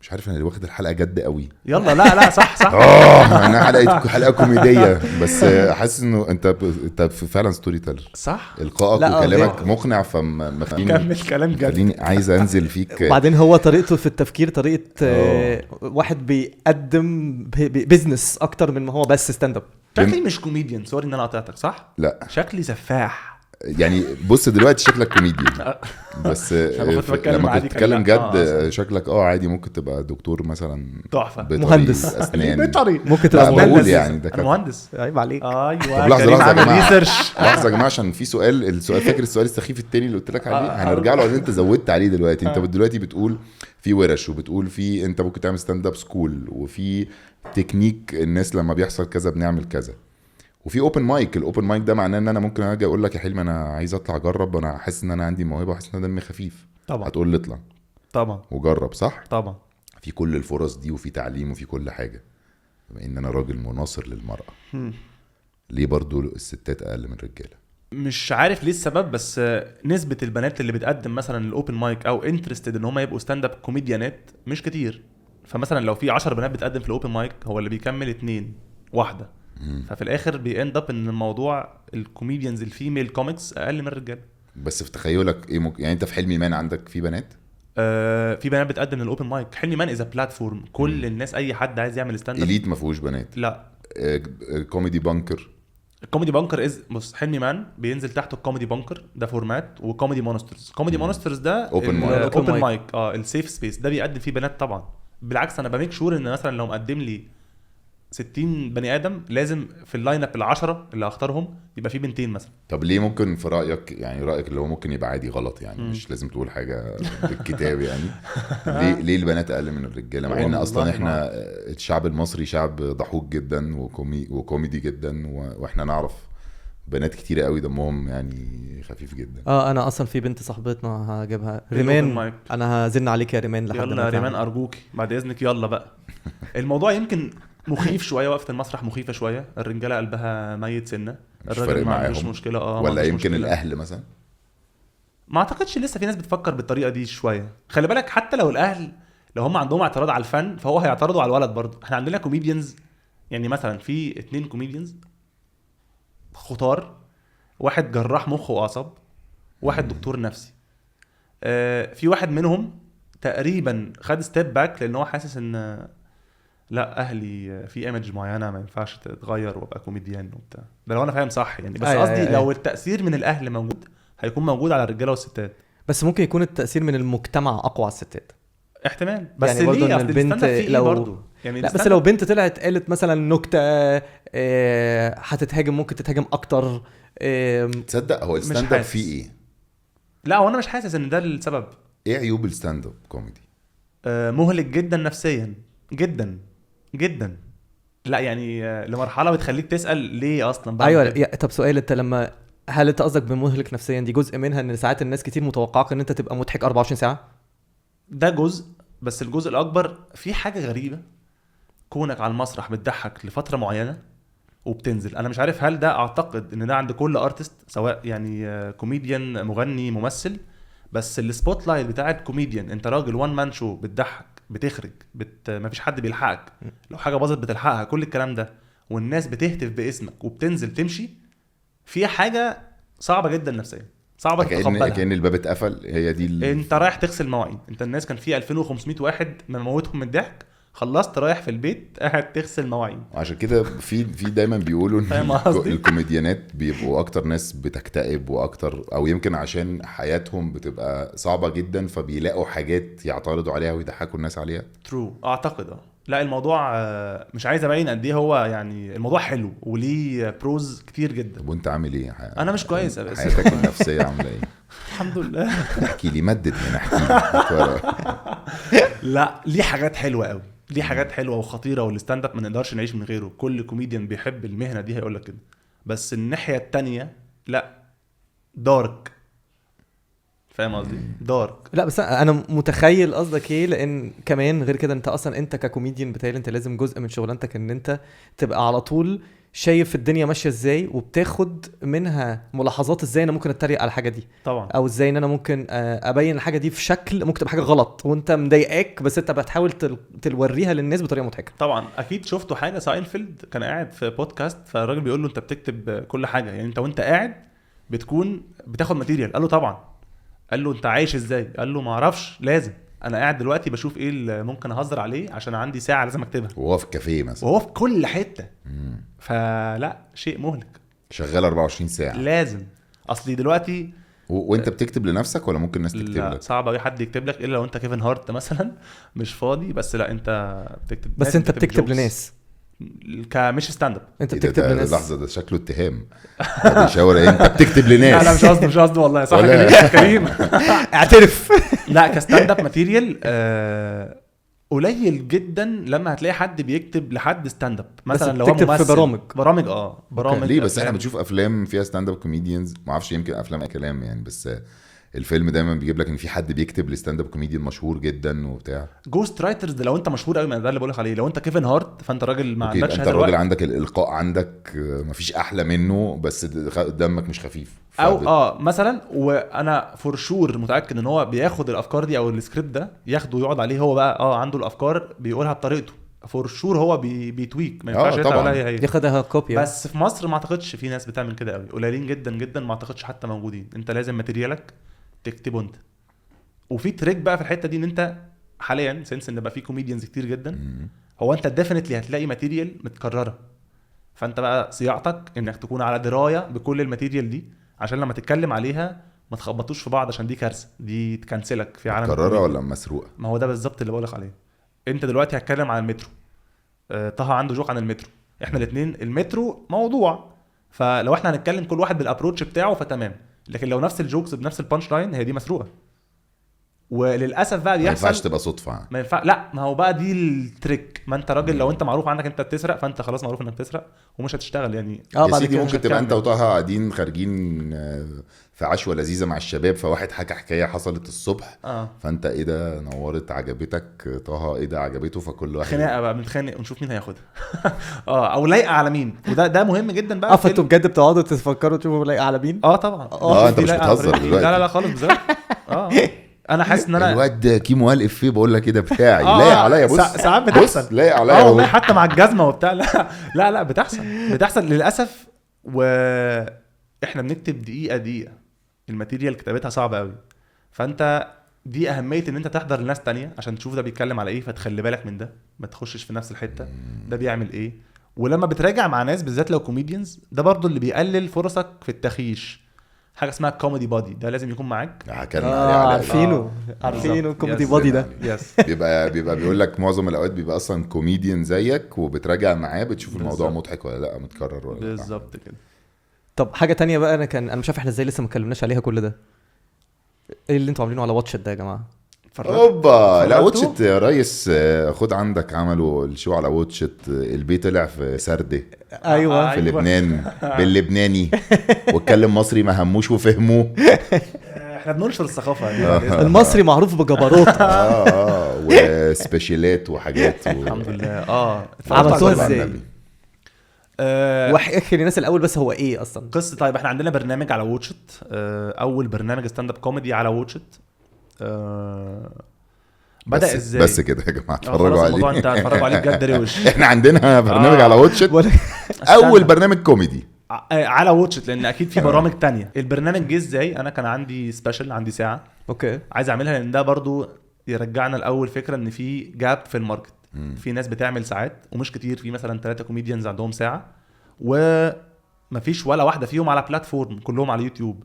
مش عارف انا اللي واخد الحلقه جد قوي. يلا لا صح انا حلقه كوميديه، بس حاسس انه انت فعلا ستوري تيلر، صح. القائك وكلامك مقنع، كمل كلام جد. خليني عايز انزل فيك. وبعدين هو طريقته في التفكير طريقه واحد بيقدم بيزنس اكتر من ما هو بس ستاند اب. شكلي مش كوميديان، سوري ان انا قطعتك. صح، لا شكلي سفاح يعني. بص دلوقتي شكلك كوميديان، بس لما تتكلم جد شكلك عادي، ممكن تبقى دكتور مثلا، تحفه، مهندس اسنان، ممكن تبقى مهندس يعني. ده انا مهندس، عيب عليك. ايوه. لحظه يا جماعه، ريسيرش. لحظه يا جماعه، عشان في سؤال فاكر السؤال السخيف التاني اللي قلت لك عليه؟ هنرجع له. انت زودت عليه دلوقتي. انت دلوقتي بتقول في ورش، وبتقول في انت ممكن تعمل ستاند اب سكول، وفي تكنيك الناس لما بيحصل كذا بنعمل كذا، وفي اوبن مايك. الاوبن مايك ده معناه ان انا ممكن اجي اقول لك يا حلمي انا عايز اطلع اجرب، انا حاسس ان انا عندي موهبه وحاسس ان انا دمي خفيف. طبعا هتقول لي اطلع طبعا وجرب، صح؟ طبعا. في كل الفرص دي، وفي تعليم، وفي كل حاجه. بما ان انا راجل مناصر للمرأة، ليه برضو الستات اقل من الرجاله؟ مش عارف ليه السبب، بس نسبة البنات اللي بتقدم مثلا الاوبن مايك او انترستد ان هم يبقوا ستاند اب كوميديانات مش كتير. فمثلا لو في 10 بنات بتقدم في الاوبن مايك، هو اللي بيكمل 2 واحدة. ففي الاخر بياند اب ان الموضوع الكوميديانز الفيميل كوميكس اقل من الرجال. بس في تخيلك ايه ممكن يعني انت في حلمي مان عندك في بنات؟ في بنات بتقدم الاوبن مايك. حلمي مان اذا بلاتفورم، كل الناس اي حد عايز يعمل ستاند اب. اليت ما فيهوش بنات؟ لا. كوميدي بانكر. الكوميدي بانكر بص، حلمي مان بينزل تحته الكوميدي بانكر ده فورمات، وكوميدي مونسترز. كوميدي مونسترز ده اوبن مايك السيف سبيس ده بيقدم فيه بنات طبعا. بالعكس انا بميك شور ان مثلا لو مقدم لي 60 بني ادم، لازم في اللاين اب ال10 اللي اختارهم يبقى فيه بنتين مثلا. طب ليه ممكن في رايك، يعني رايك اللي هو ممكن يبقى عادي غلط يعني، مش لازم تقول حاجه بالكتاب يعني، ليه البنات اقل من الرجاله، مع ان اصلا احنا الشعب المصري شعب ضحوك جدا وكوميدي جدا، واحنا نعرف بنات كتيره قوي دمهم يعني خفيف جدا. انا اصلا في بنت صاحبتنا هجيبها، ريمان. انا هزن عليك يا ريمان لحد يلا يا ريمان ارجوك بعد اذنك يلا بقى. الموضوع يمكن مخيف شويه، وقفه المسرح مخيفه شويه، الرجاله قلبها ميت سنه، الراجل ما عندوش مشكله. ولا يمكن مشكلة. الاهل مثلا ما اعتقدش لسه في ناس بتفكر بالطريقه دي شويه. خلي بالك حتى لو الاهل لو هم عندهم اعتراض على الفن، فهو هيعترضوا على الولد برضه. احنا عندنا كوميديانز، يعني مثلا في 2 كوميديانز خطار، واحد جراح مخ واعصاب، واحد دكتور نفسي. في واحد منهم تقريبا خد ستيب باك لان هو حاسس ان لا اهلي في ايمج معينه ما ينفعش تتغير وابقى كوميديان وبتاع. ده لو انا فاهم صح يعني، بس قصدي لو التاثير من الاهل موجود هيكون موجود على الرجاله والستات. بس ممكن يكون التاثير من المجتمع اقوى على الستات احتمال. بس يعني برضو ليه ان البنت لو يعني لا، بس لو بنت طلعت قالت مثلا نكته هتتهاجم، ممكن تتهاجم اكتر. تصدق هو الستاند اب فيه ايه؟ لا وانا مش حاسس ان ده السبب. ايه عيوب الستاند اب كوميدي؟ مهلك جدا نفسيا جدا جدا. لا يعني لمرحله بتخليك تسال ليه اصلا. ايوه. طب سؤال، انت لما هل انت قصدك بمهلك نفسيا دي جزء منها ان ساعات الناس كتير متوقعه ان انت تبقى مضحك 24 ساعه؟ ده جزء، بس الجزء الاكبر في حاجه غريبه، كونك على المسرح بتضحك لفتره معينه وبتنزل. انا مش عارف هل ده، اعتقد ان ده عند كل ارتست سواء يعني كوميديان مغني ممثل، بس السبوت لايت بتاع الكوميديان، انت راجل وان مان شو بتضحك بتخرج مفيش حد بيلحقك، لو حاجه باظت بتلحقها، كل الكلام ده، والناس بتهتف باسمك وبتنزل تمشي، في حاجه صعبه جدا نفسيا، صعبه تتقبلها. كأن الباب اتقفل، هي دي انت رايح تغسل مواعين، انت الناس كان في 2500 واحد مموتهم من الضحك، خلصت رايح في البيت قاعد تغسل مواعين. عشان كده في دايما بيقولوا فاهم ان قصدي؟ الكوميديانات بيبقوا اكتر ناس بتكتئب واكتر، او يمكن عشان حياتهم بتبقى صعبة جدا فبيلاقوا حاجات يعترضوا عليها ويضحكوا الناس عليها. ترو اعتقد. لا الموضوع مش عايز ابين قد ايه هو يعني الموضوع حلو وليه بروز كتير جدا. طب وانت عامل ايه؟ انا مش كويس بس حياتك النفسية عاملة ايه؟ الحمد لله. احكي لي، مدد من احكي لي. لا ليه حاجات حلوه قوي، ليه حاجات حلوه وخطيره، والستاند اب ما نقدرش نعيش من غيره. كل كوميديان بيحب المهنه دي هيقول لك كده. بس الناحيه التانية لا، دارك. فاهم قصدي؟ دارك. لا بس انا متخيل قصدك ايه، لان كمان غير كده انت اصلا انت ككوميديان بتاعي انت لازم جزء من شغلانتك ان انت تبقى على طول شايف الدنيا ماشيه ازاي، وبتاخد منها ملاحظات ازاي انا ممكن اتريق على الحاجه دي، طبعا. او ازاي ان انا ممكن ابين الحاجه دي في شكل ممكن تبقى حاجه غلط وانت مضايقاك، بس انت بتحاول توريها للناس بطريقه مضحكه. طبعا اكيد شفتوا حاجه، ساينفيلد كان قاعد في بودكاست، فالراجل بيقول له انت بتكتب كل حاجه، يعني انت وانت قاعد بتكون بتاخد ماتيريال؟ قال له طبعا. قال له انت عايش ازاي؟ قال له ما اعرفش، لازم انا قاعد دلوقتي بشوف ايه اللي ممكن اهزر عليه عشان عندي ساعه لازم اكتبها، وهو في الكافيه مثلا، وهو في كل حته. فلا شيء مهلك، شغال 24 ساعة لازم. اصلي دلوقتي وانت بتكتب لنفسك ولا ممكن الناس تكتب لا لك؟ صعب قوي حد يكتب لك الا لو انت كيفن هارت مثلا مش فاضي. بس لا انت بتكتب، بس انت بتكتب jokes. لناس، مش ستاند اب. انت إيه ده؟ بتكتب لناس. لحظة، ده شكله اتهام. ده بيشاور ايه؟ انت بتكتب لناس؟ لا مش قصدي والله. صح ولا- كريم. اعترف. لا كستاند اب ماتيريال قليل جدا لما هتلاقي حد بيكتب لحد ستاند اب مثلا. لو هو بتكتب في ممثل. برامج. برامج ليه؟ بس احنا أفلام. بنشوف افلام فيها ستاند اب كوميديانز، ما اعرفش يمكن افلام كلام يعني، بس الفيلم دايما بيجيب لك ان في حد بيكتب لستاند اب كوميديان مشهور جدا وبتاع. جوست رايترز ده لو انت مشهور قوي، ما ده اللي بقولك عليه. لو انت كيفن هارت فانت راجل ما أوكي، عندكش انت هذا الراجل الوقت. عندك الالقاء، عندك مفيش احلى منه، بس دمك مش خفيف او مثلا، وانا فور شور متاكد ان هو بياخد الافكار دي او السكريبت ده ياخده ويقعد عليه هو بقى. عنده الافكار بيقولها بطريقته، فور شور هو بيتويك، ما ينفعش يطلع عليها هي. ياخدها كوبي. بس في مصر ما اعتقدش في ناس بتعمل كده قوي، قليلين جدا جدا، ما اعتقدش حتى موجودين. انت لازم ماتيريالك تكتبه انت. وفي تريك بقى في الحته دي، ان انت حاليا سنس ان بقى في كوميديانز كتير جدا، هو انت ديفينتلي هتلاقي ماتيريال متكرره. فانت بقى صياعتك انك تكون على درايه بكل الماتيريال دي، عشان لما تتكلم عليها ما تخبطوش في بعض، عشان دي كارثه، دي تكنسلك في عالم مكررة الكوميديا. ولا مسروقة؟ ما هو ده بالظبط اللي بقولك عليه. انت دلوقتي هتكلم عن المترو، طه عنده جوك عن المترو، احنا الاثنين المترو موضوع، فلو احنا هنتكلم كل واحد بالابروتش بتاعه فتمام. لكن لو نفس الجوكس بنفس البانش لاين، هي دي مسروقه. وللاسف بقى ما بيحصل، ينفعش تبقى صدفة. ما ينفع. لا ما هو بقى دي التريك. ما انت راجل، لو انت معروف عنك انت بتسرق، فانت خلاص معروف انك بتسرق ومش هتشتغل يعني. يا بعد سيدي كده ممكن مش تبقى انت هتكمل. وطه قاعدين خارجين في عشوة لذيذة مع الشباب، فواحد حكى حكاية حصلت الصبح، فانت ايه ده نورت عجبتك، طه ايه ده عجبته، فكل واحد خناقه بقى، بنتخانق ونشوف مين هياخدها. او لايقه على مين، وده مهم جدا بقى. فانتوا بجد بتقعدوا تفكروا تشوفوا لايقه على مين؟ طبعا. انت دي مش لايقة على بتهزر طريقتي. دلوقتي. لا خالص بزاف. انا حاسس ان انا الواد كيمو قال افيه بقول لك كده بتاعي لايق عليا. بص ساعات بتحصل. بص لايق عليا والله حتى مع الجزمه وبتاع. لا بتحصل للاسف. واحنا بنكتب دقيقه الماتيريال كتابتها صعبه قوي. فانت دي اهميه ان انت تحضر لناس تانية عشان تشوف ده بيتكلم على ايه، فتخلي بالك من ده، ما تخشش في نفس الحته ده بيعمل ايه. ولما بتراجع مع ناس بالذات لو كوميديانز، ده برضو اللي بيقلل فرصك في التخيش. حاجه اسمها كوميدي بادي، ده لازم يكون معاك. عارفينه كوميدي بادي ده. يس. بيبقى بيقول لك معظم الاوقات بيبقى اصلا كوميديان زيك، وبتراجع معاه بتشوف الموضوع بالزبط. مضحك ولا لا، متكرر ولا لا. بالظبط كده. طب حاجه تانية بقى، انا مش عارف احنا ازاي لسه ما اتكلمناش عليها كل ده. ايه اللي انتوا عاملينه على واتشت ده يا جماعه؟ اوبا لا اتفرجتوا؟ واتشت يا ريس، خد عندك عملوا الشو على واتشت. البي طلع في سردة ايوه في لبنان باللبناني، واتكلم مصري ما هموش وفهموه. احنا بننشر الثقافه دي. المصري معروف بجبروت. وسبيشالات وحاجات الحمد لله. عملتوها صلى على ازاي؟ النبي. واحكي للناس الاول بس هو ايه اصلا قصه. طيب احنا عندنا برنامج على واتشت، اول برنامج ستاند اب كوميدي على واتشت. بدأ ازاي؟ بس كده يا جماعه اتفرجوا خلاص الموضوع عليه. انت اتفرجوا عليه بجد روش. احنا عندنا برنامج على واتشت، اول برنامج كوميدي على واتشت، لان اكيد في برامج تانية. البرنامج جه ازاي؟ انا كان عندي سبيشال، عندي ساعه اوكي عايز اعملها، لان ده برضو يرجعنا الاول فكره ان في جاب في الماركت. في ناس بتعمل ساعات ومش كتير، في مثلا 3 كوميديانز عندهم ساعه ومفيش ولا واحده فيهم على بلاتفورم، كلهم على يوتيوب.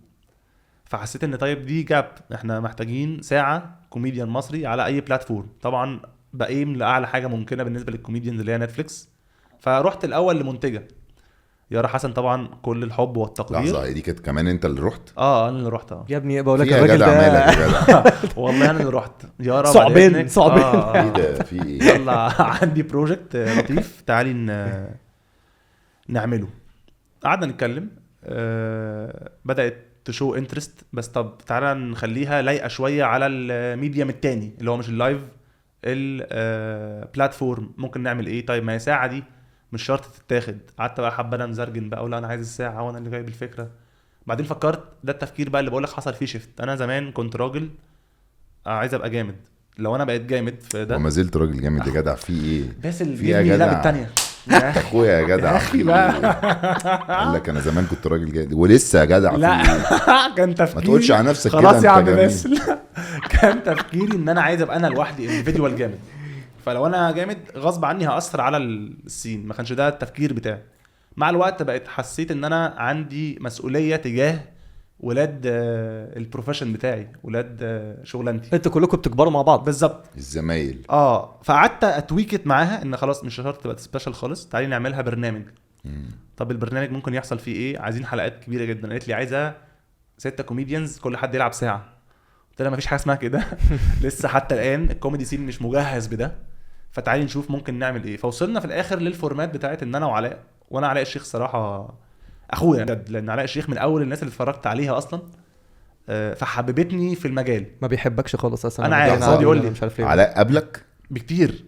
فحسيت ان طيب دي جاب، احنا محتاجين ساعه كوميديان مصري على اي بلاتفورم. طبعا بقيم لاعلى حاجه ممكنه بالنسبه للكوميديانز اللي هي نتفليكس. فرحت الاول لمنتجه يارا حسن، طبعا كل الحب والتقدير. لحظه، دي كانت كمان انت اللي رحت؟ انا اللي رحت. يا ابني بقول لك في يا الراجل جدع ده مالك يا جدع؟ والله انا اللي رحت يارا. صعبين. ايه ده، في ايه؟ يلا عندي بروجكت لطيف، تعالي نعمله. قعدنا نتكلم، بدأت تشو انترست، بس طب تعالى نخليها لايقه شويه على الميديم التاني اللي هو مش اللايف، البلاتفورم. ممكن نعمل ايه؟ طيب ما هي ساعه دي مش شرط تتاخد. قعدت بقى حابه انا مزرجن بقى، اقول انا عايز الساعه وانا اللي جايب الفكره. بعدين فكرت، ده التفكير بقى اللي بقول لك حصل فيه شيفت. انا زمان كنت راجل عايز ابقى جامد، لو انا بقيت جامد في ده وما زلت راجل جامد يا جدع، في ايه؟ بس في يا اللي لا جدع بالتانية اخويا يا جدع، يا أخي في بقى. إيه؟ قال لك انا زمان كنت راجل جامد ولسه يا جدع، في لا إيه؟ كان تفكيري، ما تقولش على نفسك كده، خلاص يا أنت عم جميل. باسل. كان تفكيري ان انا عايز ابقى انا لوحدي انديفيدوال جامد. فلو انا جامد غصب عني هاثر على السين. ما كانش ده التفكير بتاعي. مع الوقت بقيت حسيت ان انا عندي مسؤوليه تجاه ولاد البروفيشن بتاعي، ولاد شغلانتي. انتوا كلكم بتكبروا مع بعض. بالظبط. الزمايل. فقعدت اتويكت معاها ان خلاص مش شرط تبقى سبيشال خالص، تعالي نعملها برنامج. طب البرنامج ممكن يحصل فيه ايه؟ عايزين حلقات كبيره جدا. قالت لي عايزه 6 كوميديانز كل حد يلعب ساعه. قلت لها مفيش حاجه اسمها كده. لسه حتى الان الكوميدي سين مش مجهز بده، فتعالي نشوف ممكن نعمل ايه. فوصلنا في الاخر للفورمات بتاعت ان انا وعلاء. وانا علاء الشيخ صراحه اخويا بجد، لان علاء الشيخ من اول الناس اللي اتفرجت عليها اصلا، فحببتني في المجال. ما بيحبكش خالص اصلا. أنا عارف، هو بيقول لي مش عارف ليه. علاء قبلك بكتير.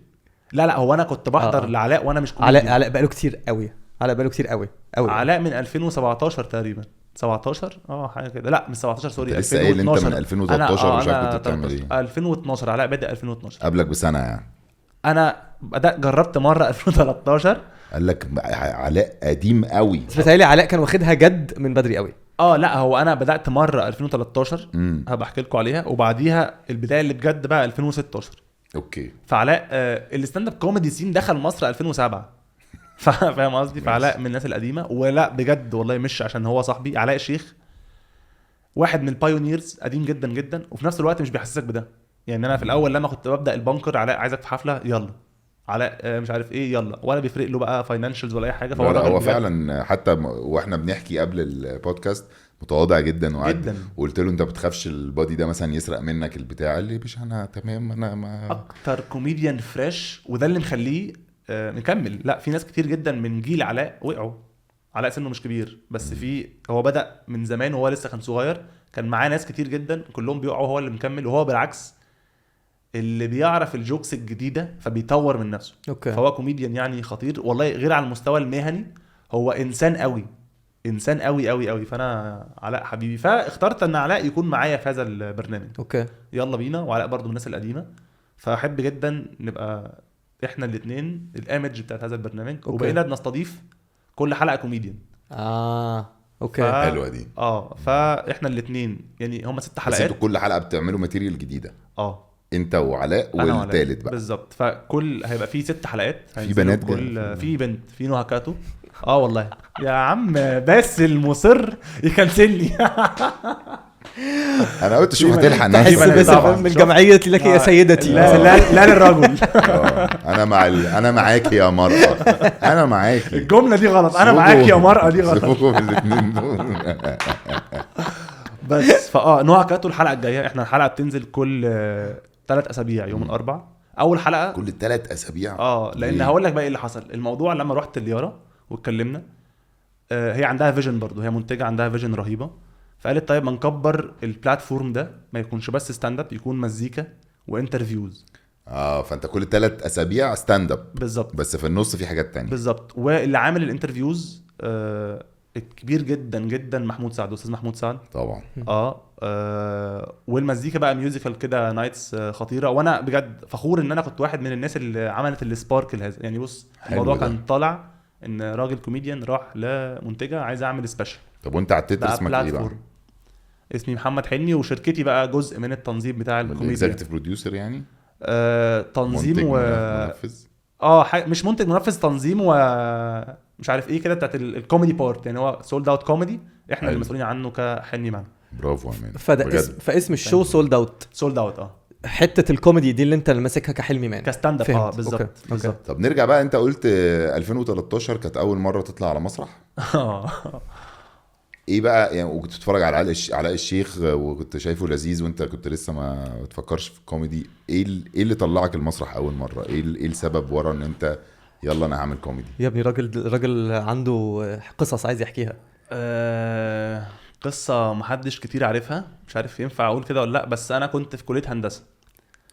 لا هو انا كنت بحضر لعلاء وانا مش كوميدي. علاء بقاله كتير قوي. علاء بقاله كتير قوي قوي. علاء من 2017 تقريبا. 17 حاجه كده. لا مش 17 سوري، لسه قايل انت من 2013 مش عارف كنت بتعمل ايه. 2012 علاء بادئ 2012 قبلك بسنه يعني. انا بدات جربت مره 2013. قال لك علاء قديم قوي. بس بتهيألي علاء كان واخدها جد من بدري قوي. لا هو انا بدات مره 2013 هبقى احكي لكم عليها، وبعديها البدايه اللي بجد بقى 2016. اوكي. فعلاء الستاند اب كوميدي سين دخل مصر 2007. فاهم قصدي؟ فعلاء من الناس القديمه. ولا بجد والله مش عشان هو صاحبي، علاء الشيخ واحد من البايونيرز قديم جدا جدا، وفي نفس الوقت مش بيحسسك بده. يعني انا في الاول لما كنت ببدا البنكر، علاء عايزك في حفله يلا، علاء مش عارف ايه يلا، ولا بيفرق له بقى فاينانشالز ولا اي حاجه. فهو هو فعلا حتى واحنا بنحكي قبل البودكاست متواضع جدا وقعد وقلت له انت بتخافش البادي ده مثلا يسرق منك البتاع؟ قال لي مش انا تمام، انا ما اكتر كوميديان فريش، وده اللي مخليه مكمل. لا في ناس كتير جدا من جيل علاء وقعوا. علاء سنه مش كبير، بس هو بدأ من زمان وهو لسه كان صغير، كان معاه ناس كتير جدا كلهم بيقعوا، هو اللي مكمل. وهو بالعكس اللي بيعرف الجوكس الجديدة فبيطور من نفسه. أوكي. فهو كوميديان يعني خطير والله، غير على المستوى المهني هو إنسان قوي، إنسان قوي قوي قوي. فأنا علاء حبيبي، فاخترت أن علاء يكون معايا في هذا البرنامج. أوكي يلا بينا. وعلاء برضو من الناس القديمة، فأحب جدا نبقى إحنا الاثنين الإيمج بتاعت هذا البرنامج. أوكي. وبقينا بنستضيف كل حلقة كوميديان. اوكي حلوه دي. فاحنا الاثنين يعني هم 6 بس حلقات. انتوا كل حلقه بتعملوا ماتيريال جديده؟ انت وعلاء والثالث بقى بالظبط. فكل هيبقى فيه 6 حلقات. في بنات في بنت، في نهى كاتو. والله يا عم بس المصر يكنسلني. انا قلت شوف هتلحق تحس ناس بس من جمعية لك يا سيدتي. لا للرجل. انا معاك يا مرأة، انا معاك. الجملة دي غلط، انا معاك يا مرأة دي غلط. سيبوكم الاثنين دول. بس نهى كاتو الحلقة الجاية. احنا الحلقة بتنزل كل 3 أسابيع يوم الأربع. اول حلقة كل 3 أسابيع. لان هقول لك بقى ايه اللي حصل. الموضوع لما رحت اليارا واتكلمنا، هي عندها فيجن برضو، هي منتجة عندها فيجن رهيبة. فقالت طيب ما نكبر البلاتفورم ده، ما يكونش بس ستاند اب، يكون مزيكا وانترفيوز. فانت كل 3 أسابيع ستاند اب بالظبط، بس في النص في حاجات تانية. بالظبط. واللي عامل الانترفيوز كبير جدا جدا محمود سعد، استاذ محمود سعد طبعا. والمزيكا بقى ميوزيكال كده نايتس خطيره. وانا بجد فخور ان انا كنت واحد من الناس اللي عملت السباركل هذا. يعني بص الموضوع كان طالع ان راجل كوميديان راح لمنتجه عايز اعمل سبيشال. طب وانت على التتر بقى اسمك ايه بقى؟ بلاتفورم. اسمي محمد حلمي، وشركتي بقى جزء من التنظيم بتاع الكوميديا. اكزيكتيف بروديوسر يعني؟ تنظيم منتج و منفذ؟ مش منتج، منفذ، تنظيم ومش عارف ايه كده بتاعت الكوميدي بارت. يعني هو سولد اوت كوميدي، احنا اللي مسؤولين عنه كحلمي مان. برافو يا مان. فاسم الشو سولد اوت. سولد اوت حته الكوميدي دي اللي انت اللي ماسكها كحلمي مان كستاند اب. فهمت. بالظبط أوكي. بالظبط. طب نرجع بقى، انت قلت 2013 كانت اول مره تطلع على مسرح. ايه بقى يعني؟ وكنت بتتفرج على علاء الشيخ وكنت شايفه لذيذ وانت كنت لسه ما بتفكرش في الكوميدي. ايه اللي طلعك المسرح اول مره؟ ايه السبب ورا ان انت يلا انا هعمل كوميدي؟ يا ابني راجل عنده قصص عايز يحكيها. قصه محدش كتير عارفها، مش عارف ينفع اقول كده ولا لا، بس انا كنت في كليه هندسه.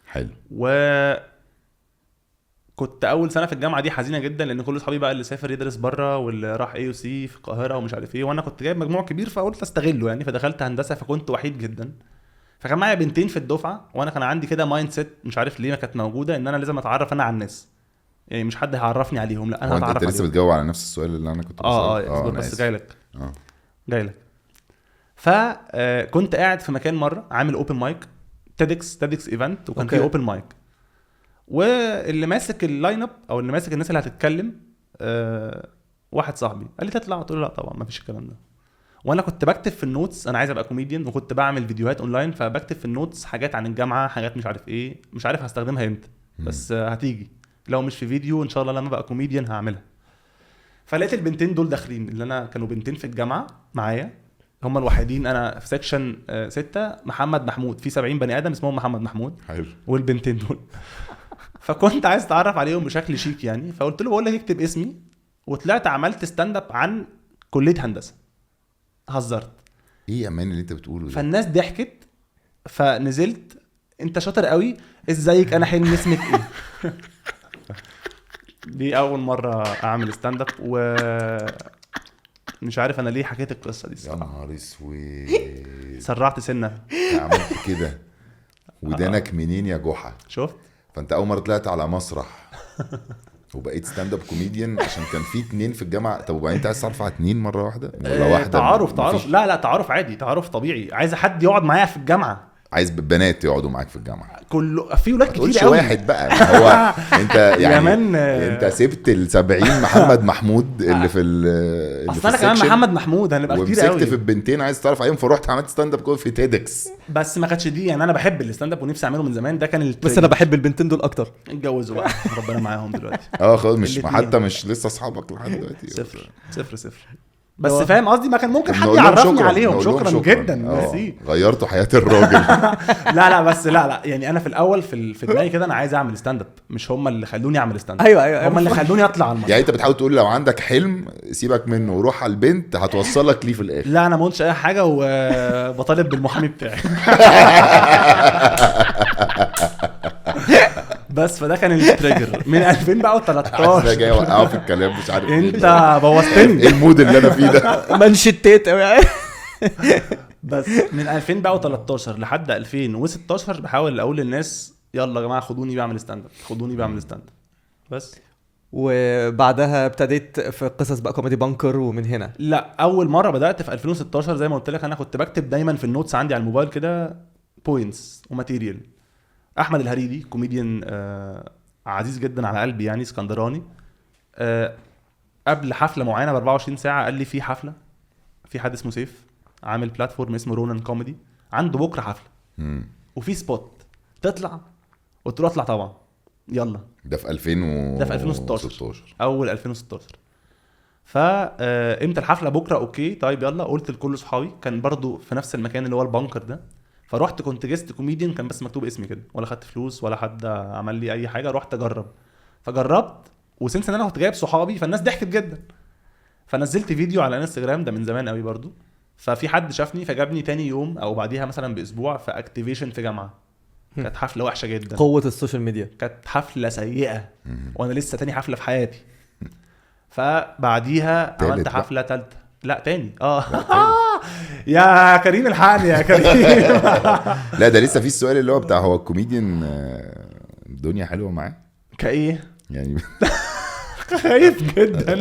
حلو. كنت اول سنه في الجامعه دي حزينه جدا، لان كل اصحابي بقى اللي سافر يدرس بره واللي راح AUC في القاهره ومش عارف ايه، وانا كنت جايب مجموع كبير فقلت استغله يعني، فدخلت هندسه فكنت وحيد جدا. فكان معايا بنتين في الدفعه، وانا كان عندي كده مايند سيت مش عارف ليه ما كانت موجوده، ان انا لازم اتعرف انا على الناس، يعني مش حد هيعرفني عليهم، لا انا هتعرف انت لسه عليهم. بتجاوب على نفس السؤال اللي انا كنت بسأله. بس جاي لك. فكنت قاعد في مكان مره عامل اوبن مايك، تيدكس ايفنت، وكان في اوبن مايك، واللي ماسك اللاين اب او اللي ماسك الناس اللي هتتكلم واحد صاحبي قال لي تطلع، قلت له لا طبعا ما فيش الكلام ده. وانا كنت بكتب في النوتس انا عايز ابقى كوميديان، وكنت بعمل فيديوهات اونلاين، فبكتب في النوتس حاجات عن الجامعه، حاجات مش عارف ايه، مش عارف هستخدمها امتى بس هتيجي لو مش في فيديو ان شاء الله لما ابقى كوميديان هعملها. فلقيت البنتين دول داخلين، اللي انا كانوا بنتين في الجامعه معايا، هم الوحيدين. انا في سيكشن 6 محمد محمود، في 70 بني ادم اسمهم محمد محمود. حلو. والبنتين دول فكنت عايز اتعرف عليهم بشكل شيك يعني، فقلت له بقول لك اكتب اسمي، وطلعت عملت ستاند اب عن كليه هندسه، هزرت. ايه يا مان اللي انت بتقوله ده؟ فالناس ضحكت، فنزلت انت شاطر قوي، ازيك انا حلمي اسمك ايه. دي اول مره اعمل ستاند اب، ومش عارف انا ليه حكيت القصه دي يا نهار اسود. سرعت سنه عملت كده ودانك منين يا جحا؟ شفت؟ فانت اول مره طلعت على مسرح وبقيت ستاند اب كوميديان عشان كان في 2 في الجامعه. طب وبعدين انت عايز تعرف على 2 مره واحده ولا واحده؟ تعارف لا تعارف عادي، تعارف طبيعي. عايز حد يقعد معايا في الجامعه، عايز بنات يقعدوا معاك في الجامعه. كله في ولاد كتير قوي. واحد بقى هو انت يعني انت سبت ال70 محمد محمود اللي في اصل انا كمان محمد محمود هنبقى كتير قوي، ومسكت في البنتين عايز تعرف عليهم، فروحت عملت ستاند اب في تيدكس. بس ما كانتش دي يعني، انا بحب الستاند اب ونفسي اعمله من زمان، ده كان بس انا بحب البنتين دول اكتر. اتجوزوا بقى ربنا معاهم دلوقتي. خلاص مش حتى مش لسه اصحابك لحد دلوقتي؟ صفر. بس فاهم قصدي، ما كان ممكن حد يعرفني عليهم. شكرا جدا ميرسي. غيرتوا حياة الراجل. لا بس لا يعني انا في الاول في دماغي كده انا عايز اعمل ستاند اب، مش هم اللي خلوني اعمل ستاند اب. ايوه هم اللي خلوني اطلع على المسرح. يعني انت بتحاول تقول لو عندك حلم سيبك منه وروح على البنت هتوصلك ليه في الاخر. لا انا ما قلتش اي حاجه، وبطالب بالمحامي بتاعي. بس فده كان التريجر من 2013. جاي اوقعه في الكلام مش عارف انت بوظتني. ايه المود اللي انا فيه ده؟ منشتيت قوي. بس من 2013 لحد 2016 بحاول اقول للناس يلا يا جماعه خدوني بعمل ستاند اب، بس. وبعدها ابتديت في قصص بقى كوميدي بانكر، ومن هنا لا اول مره بدات في 2016 زي ما قلت لك. انا كنت بكتب دايما في النوتس عندي على الموبايل كده بوينتس وماتيريال. احمد الهريدي كوميديان عزيز جدا على قلبي يعني، اسكندراني، قبل حفله معينه ب 24 ساعه قال لي في حفله في حد اسمه سيف عامل بلاتفورم اسمه رونان كوميدي، عنده بكره حفله وفي سبوت تطلع. قلت له اطلع طبعا يلا. ده في 2016 اول 2016. فامتى الحفله؟ بكره. اوكي طيب يلا. قلت لكل اصحابي، كان برضو في نفس المكان اللي هو البانكر ده، فروحت كنت جست كوميديان، كان بس مكتوب اسمي كده، ولا خدت فلوس ولا حد عمل لي اي حاجه، رحت اجرب. فجربت وسنس ان انا كنت جايب صحابي فالناس ضحكت جدا، فنزلت فيديو على انستجرام، ده من زمان قوي برضو. ففي حد شافني فجابني تاني يوم او بعديها مثلا باسبوع في اكتيفيشن في جامعه. كانت حفله وحشه جدا، قوه السوشيال ميديا. كانت حفله سيئه وانا لسه تاني حفله في حياتي. فبعديها عملت حفله ثالثه. لا تاني. يا كريم الحقني يا كريم. لا ده لسه في السؤال اللي هو بتاع هو الكوميديان الدنيا حلوه معاه كايه يعني؟ خايف جدا.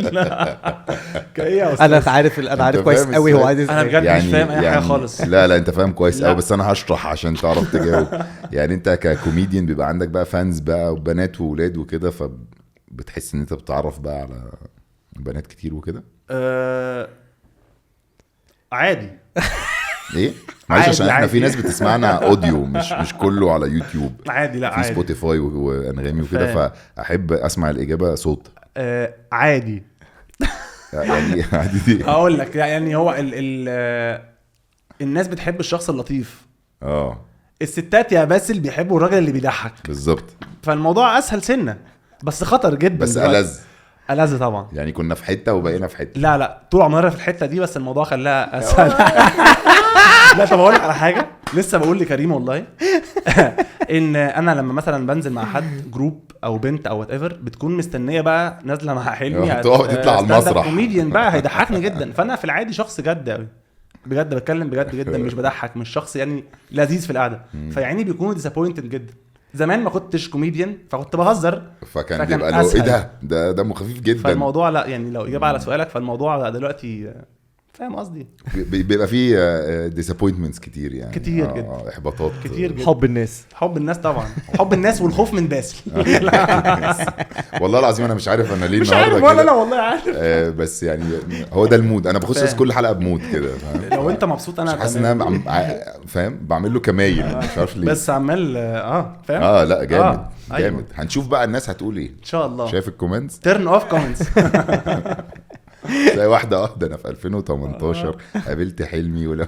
ايه يا أستاذ؟ انا عارف أنت كويس فاهم قوي هو إزاي؟ عايز انا إيه. بجد مش فاهم اي حاجه خالص. لا انت فاهم كويس لا. قوي، بس انا هشرح عشان تعرف تجاوب. يعني انت ككوميديان بيبقى عندك بقى فانز بقى وبنات وولاد وكده، فبتحس ان انت بتتعرف بقى على بنات كتير وكده. عادي. ايه معلش عادي، عشان احنا عادي. في ناس بتسمعنا اوديو مش كله على يوتيوب، عادي. لا في عادي. سبوتيفاي وانغامي وكده، فاهم. فاحب اسمع الاجابه صوت. عادي. يعني عادي دي. هقول لك يعني هو الناس بتحب الشخص اللطيف. الستات يا باسل بيحبوا الراجل اللي بيضحك. بالظبط. فالموضوع اسهل سنه بس خطر جدا. بس ألذ طبعا. يعني كنا في حته وبقينا في حته. لا طول عمرنا في الحته دي، بس الموضوع خلاها اسهل. لا طب اقول لك على حاجه لسه بقول لكريم والله. ان انا لما مثلا بنزل مع حد جروب او بنت او وات ايفر، بتكون مستنيه بقى نازله مع حلمي تطلع على المسرح كوميديان بقى هيضحكني جدا. فانا في العادي شخص جد قوي بجد، بتكلم بجد جدا، مش بضحك، مش شخص يعني لذيذ في القعده. فيعني بيكونوا ديسابوينتد جدا. زمان ما كنتش كوميديان فكنت بهزر، فكان بيبقى له ايه ده دمه خفيف جدا. فالموضوع لا يعني لو اجابه على سؤالك، فالموضوع دلوقتي فاهم قصدي، بيبقى فيه ديسابوينتمنتس كتير يعني، كتير جدا، احباطات كتير جدا. حب الناس طبعا. حب الناس والخوف من باسل. والله العظيم انا مش عارف انا ليه مش النهارده عارف ولا انا والله عارف. بس يعني هو ده المود. انا بخش كل حلقه بمود كده، لو انت مبسوط انا حاسس ان انا فاهم بعمل له كمايل، مش عارف ليه، بس عمال فاهم. لا جامد أيوة. جامد. هنشوف بقى الناس هتقول ايه ان شاء الله. شايف الكومنتس تيرن اوف كومنتس. زي واحده انا في 2018 قابلت حلمي ولما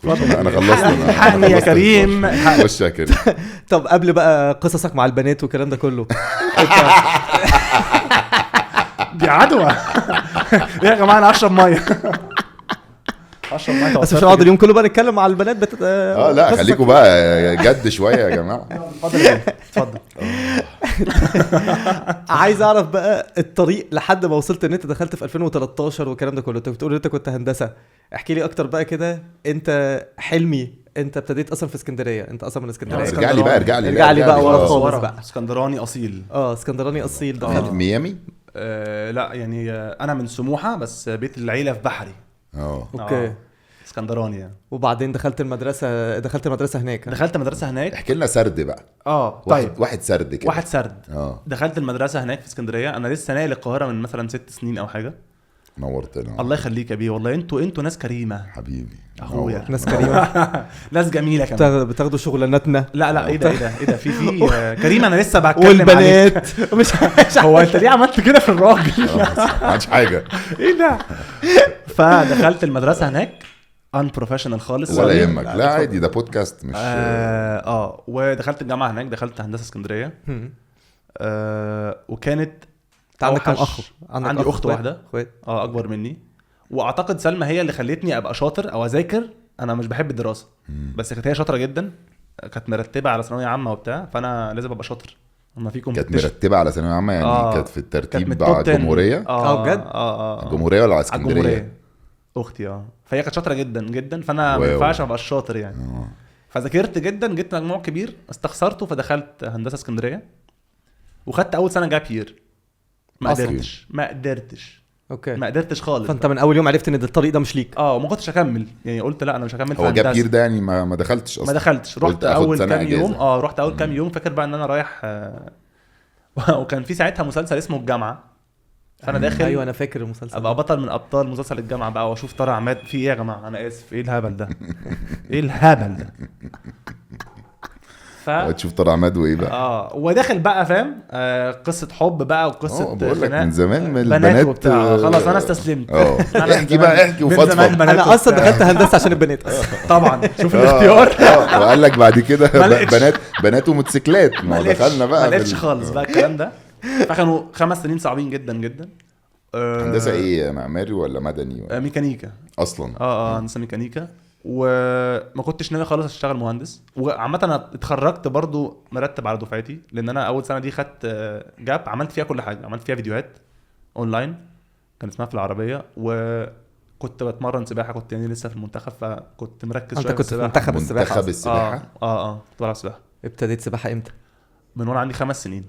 انا خلصت. حقني يا كريم. خش يا كريم. طب قبل بقى قصصك مع البنات والكلام ده كله، دي عدوى. يا جماعه انا اشرب ميه. بس مش هنقعد اليوم كله بقى نتكلم مع البنات لا خليكم بقى جد شويه يا جماعه. اتفضل. عايز اعرف بقى الطريق لحد ما وصلت ان انت دخلت في 2013 والكلام ده كله. انت بتقول انت كنت هندسه، احكي لي اكتر بقى كده. انت حلمي انت ابتديت اصلا في اسكندريه، انت اصلا من اسكندريه. ارجع لي بقى ورا خالص بقى. اسكندراني اصيل. اسكندراني اصيل. ده ميامي. لا يعني انا من سموحه بس بيت العيله في بحري. اوكي. اسكندراني يعني. وبعدين دخلت المدرسه هناك. دخلت مدرسه هناك. احكي لنا سرد بقى. طيب واحد سرد كده. واحد سرد. دخلت المدرسه هناك في اسكندريه. انا لسه ناقل القاهره من مثلا 6 سنين او حاجه. نورتنا. الله يخليك يا بيه والله. انتوا ناس كريمه حبيبي اخويا. ناس كريمه. ناس جميله كمان. بتاخدوا شغلانتنا. لا ايه ده في كريمه. انا لسه بتكلم والبنات. مش هو انت ليه عملت كده في الراجل؟ ما عادش حاجه. ايه ده؟ فدخلت المدرسه هناك unprofessional خالص. ولا يهمك. لا عادي، ده بودكاست مش ودخلت الجامعه هناك. دخلت هندسه اسكندريه. وكانت عندك كم اخ؟ عندي اخت واحده اكبر مني. واعتقد سلمى هي اللي خلتني ابقى شاطر او اذاكر. انا مش بحب الدراسه بس كانت هي شاطره جدا. كانت مرتبه على ثانويه عامه وبتاع، فانا لازم ابقى شاطر. اما فيكم كانت مرتبه على ثانويه عامه يعني. كانت في الترتيب على الجمهوريه. بجد. الجمهوريه ولا على اسكندريه؟ اختي فهي كانت شاطره جدا جدا، فانا ما ينفعش ابقى شاطر يعني. فذاكرت جدا، جبت مجموع كبير، استخسرته، فدخلت هندسه اسكندريه وخدت اول سنه جاب يير. ما قدرتش اوكي. ما قدرتش خالص. فانت من اول يوم عرفت ان الطريق ده مش ليك. وما كنتش اكمل يعني. قلت لا انا مش هكمل في هندسه. هو جاب يير ده يعني ما دخلتش اصلا. ما دخلتش. رحت اول كام يوم. رحت اول كام يوم. فاكر بقى ان انا رايح وكان في ساعتها مسلسل اسمه الجامعه، فانا داخل. ايوه انا فاكر المسلسل. ابقى بطل من ابطال مسلسل الجامعه بقى، واشوف طارق عماد في ايه يا جماعه. انا اسف، ايه الهبل ده؟ ايه الهبل ده؟ تشوف طارق عماد وايه بقى. وداخل بقى فاهم قصه حب بقى وقصه بقول لك من زمان من البنات. خلاص انا استسلمت. احكي وفضفض. انا اصلا دخلت هندسه عشان البنات طبعا. شوف الاختيار. وقال لك بعد كده بنات وموتوسيكلات. ما دخلنا بقى ما لقيتش خالص بقى الكلام ده. فكانوا 5 سنين صعبين جدا جدا. هندسه ايه، معماري ولا مدني ولا ميكانيكا اصلا؟ هندسه ميكانيكا. وما كنتش ناوي خالص اشتغل مهندس. وعامه انا اتخرجت برضو مرتب على دفعتي، لان انا اول سنه دي خدت جاب عملت فيها كل حاجه. عملت فيها فيديوهات اونلاين كان اسمها في العربيه، وكنت بتمرن سباحه. كنت يعني لسه في المنتخب، فكنت مركز شويه. انت كنت في منتخب السباحه؟ كنت بلعب سباحه. كنت بلعب سباحه. ابتديت سباحه امتى؟ من وانا عندي 5 سنين.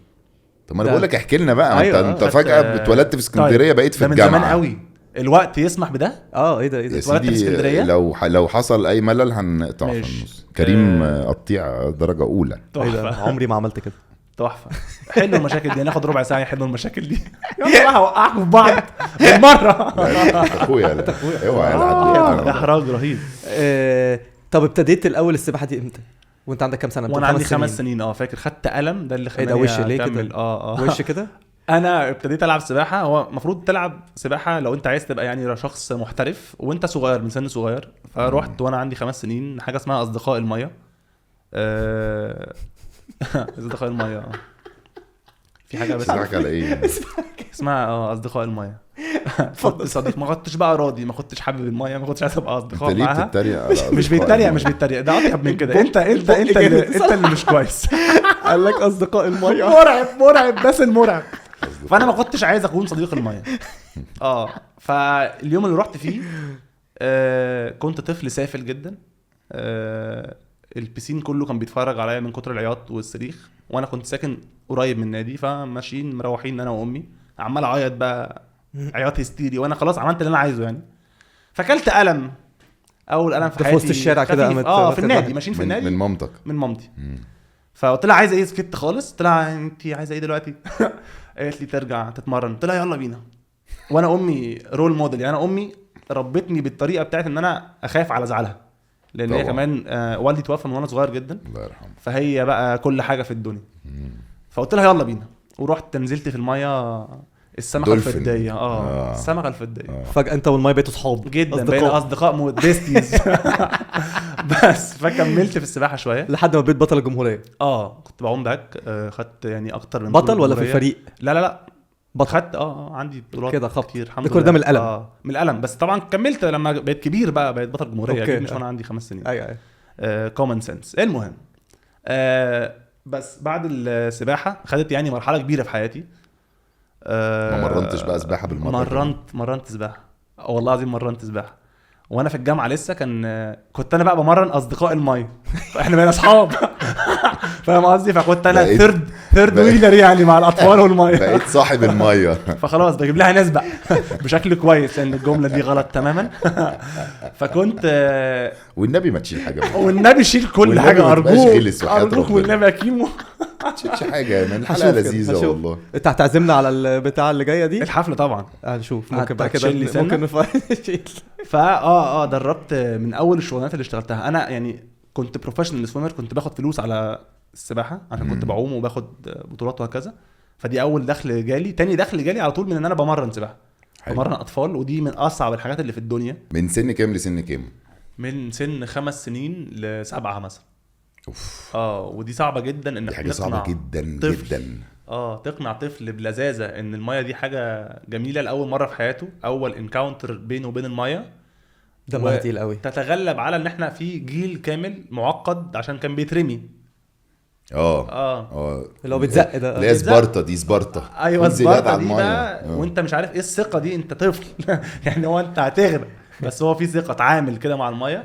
طب ما انا ده- بقول لك احكي لنا بقى. أيوة، انت خدت- فجاه اتولدت في اسكندريه بقيت في ده من الجامعه زمان قوي، الوقت يسمح بده. ايه ده يا اتولدت في سيدي. اسكندرية؟ لو حصل اي ملل هنقطع في ماشي. النص. كريم قطيع درجه اولى. ايه ده تحفه عمري ما عملت كده. تحفه. حلوا المشاكل دي، ناخد ربع ساعه يحلوا المشاكل دي. يلا هوقعكم في بعض بالمره. اخويا لا اوعى ده احراج رهيب. طب ابتديت الاول السباحه دي امتى وانت عندك كام سنه؟ وانا عندي 5 سنين. فاكر خدت قلم ده اللي ايه ده خلاني وش ليه أكمل. كده؟ وش كده. انا ابتديت العب سباحه. هو المفروض تلعب سباحه لو انت عايز تبقى يعني شخص محترف وانت صغير، من سن صغير. فروحت وانا عندي 5 سنين حاجه اسمها اصدقاء الميه. اصدقاء الميه. في حاجه بس بتضحك على ايه؟ اسمها اصدقاء الميه. كنت صديق، ما كنتش بقى راضي، ما كنتش حابب الميه، ما كنتش عايز ابقى انت اصدقاء ليه معاها. بتتريق على مش أصدقاء بيتريق، ده اطيب من كده. انت جامد. اللي مش كويس. قال لك اصدقاء الميه. مرعب بس المرعب. فانا ما كنتش عايز اكون صديق الميه. فاليوم اللي رحت فيه كنت طفل سافل جدا. البسين كله كان بيتفرج عليا من كتر العياط والصريخ، وانا كنت ساكن قريب من النادي. فماشيين مروحين انا وامي، عمال اعيط بقى عياط هستيري، وانا خلاص عملت اللي انا عايزه يعني. فكلت قلم، اول قلم في في حياتي وسط الشارع كده خفيف. قامت في النادي، ماشيين في النادي من مامتك. من مامتي. فقلت لها عايزه ايه؟ سكت خالص. قلت لها انت عايزه ايه دلوقتي؟ قالت لي ترجع تتمرن. قلت لها يلا بينا. وانا امي رول موديل، يعني انا امي ربتني بالطريقه بتاعت ان انا اخاف على زعلها، لان هي طبعا. كمان والدي توفى من وانا صغير جدا، الله يرحمه. فهي بقى كل حاجه في الدنيا. فقلت لها يلا بينا، ورحت نزلت في الميه. السمكه دولفين. الفضيه. السمكه الفضيه. فجاه انت والماي بقيتوا صحاب جدا، بقينا اصدقاء بيستيز. بس فكملت في السباحه شويه لحد ما بقيت بطل الجمهوريه. كنت بعوم باك. خدت يعني اكتر من بطل بطولة ولا في جمهورية. الفريق؟ لا بطل. خدت عندي بطولات كده خبط. كتير الحمد ده لله. كل ده من القلم. من القلم. بس طبعا كملت لما بقيت كبير بقى، بقيت بطل جمهوريه أوكي. اكيد مش وانا عندي 5 سنين. ايوه كومن سنس. المهم بس بعد السباحه خدت يعني مرحله كبيره في حياتي. ما مرنتش بقى سباحه بالمره؟ مرنت سباحه. والله العظيم مرنت سباحه وانا في الجامعه لسه. كنت انا بقى بمرن اصدقاء المايه. احنا بقينا اصحاب. فاهم قصدي؟ فكنت انا ثيرد ويلر يعني مع الاطفال والمايه. بقيت صاحب المايه. فخلاص بجيب لها ناس بقى بشكل كويس، لان الجمله دي غلط تماما. فكنت والنبي ما تشيل حاجه منها. والنبي شيل كل والنبي حاجه ما تبقاش ارجوك غلس وحياة ارجوك ربنا. والنبي يا كيمو. ما تشيلش حاجه من الحلقه هشوف كده، لذيذه هشوف. والله. انت هتعزمنا على البتاع اللي جايه دي؟ الحفله طبعا. هنشوف ممكن بقى كده هتشيل لي سنة؟ ممكن نشيل. دربت من اول الشغلانات اللي اشتغلتها. انا يعني كنت بروفيشنال سويمر، كنت باخد فلوس على السباحه عشان كنت بعوم وباخد بطولات وهكذا. فدي اول دخل جالي. تاني دخل جالي على طول من ان انا بمرن سباحه. حلو. بمرن اطفال، ودي من اصعب الحاجات اللي في الدنيا. من سن كام لسن كام؟ من سن 5 سنين ل7 مثلا. اوف. ودي صعبه جدا انك دي حاجه صعبه جدا طفل. جدا. تقنع طفل بلذاذه ان المايه دي حاجه جميله لاول مره في حياته، اول انكاونتر بينه وبين المايه. دمها تقيل قوي. تتغلب على ان احنا في جيل كامل معقد عشان كان بيترمي. اللي هو بيتزق ده. اللي هي سبارتا. دي سبارتا. ايوه انزل سبارتا على دي المية. بقى. وانت مش عارف ايه الثقه دي، انت طفل. يعني هو انت هتغرق، بس هو في ثقه تعامل كده مع الميه.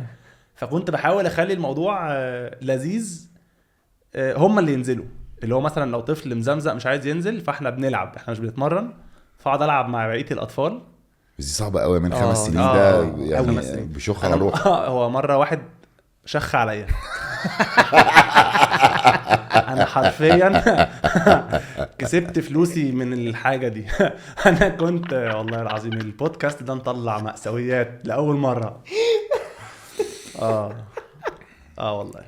فكنت بحاول اخلي الموضوع لذيذ. هم اللي ينزلوا، اللي هو مثلا لو طفل مزمزق مش عايز ينزل، فاحنا بنلعب، احنا مش بنتمرن. فاقعد العب مع بقيه الاطفال. بس دي صعبه قوي من 5 سنين ده يعني 5 سنين. بشوخ على روح. هو مره واحد شخ عليا. انا حرفيا كسبت فلوسي من الحاجه دي. انا كنت والله العظيم البودكاست ده نطلع مأساويات لاول مره. والله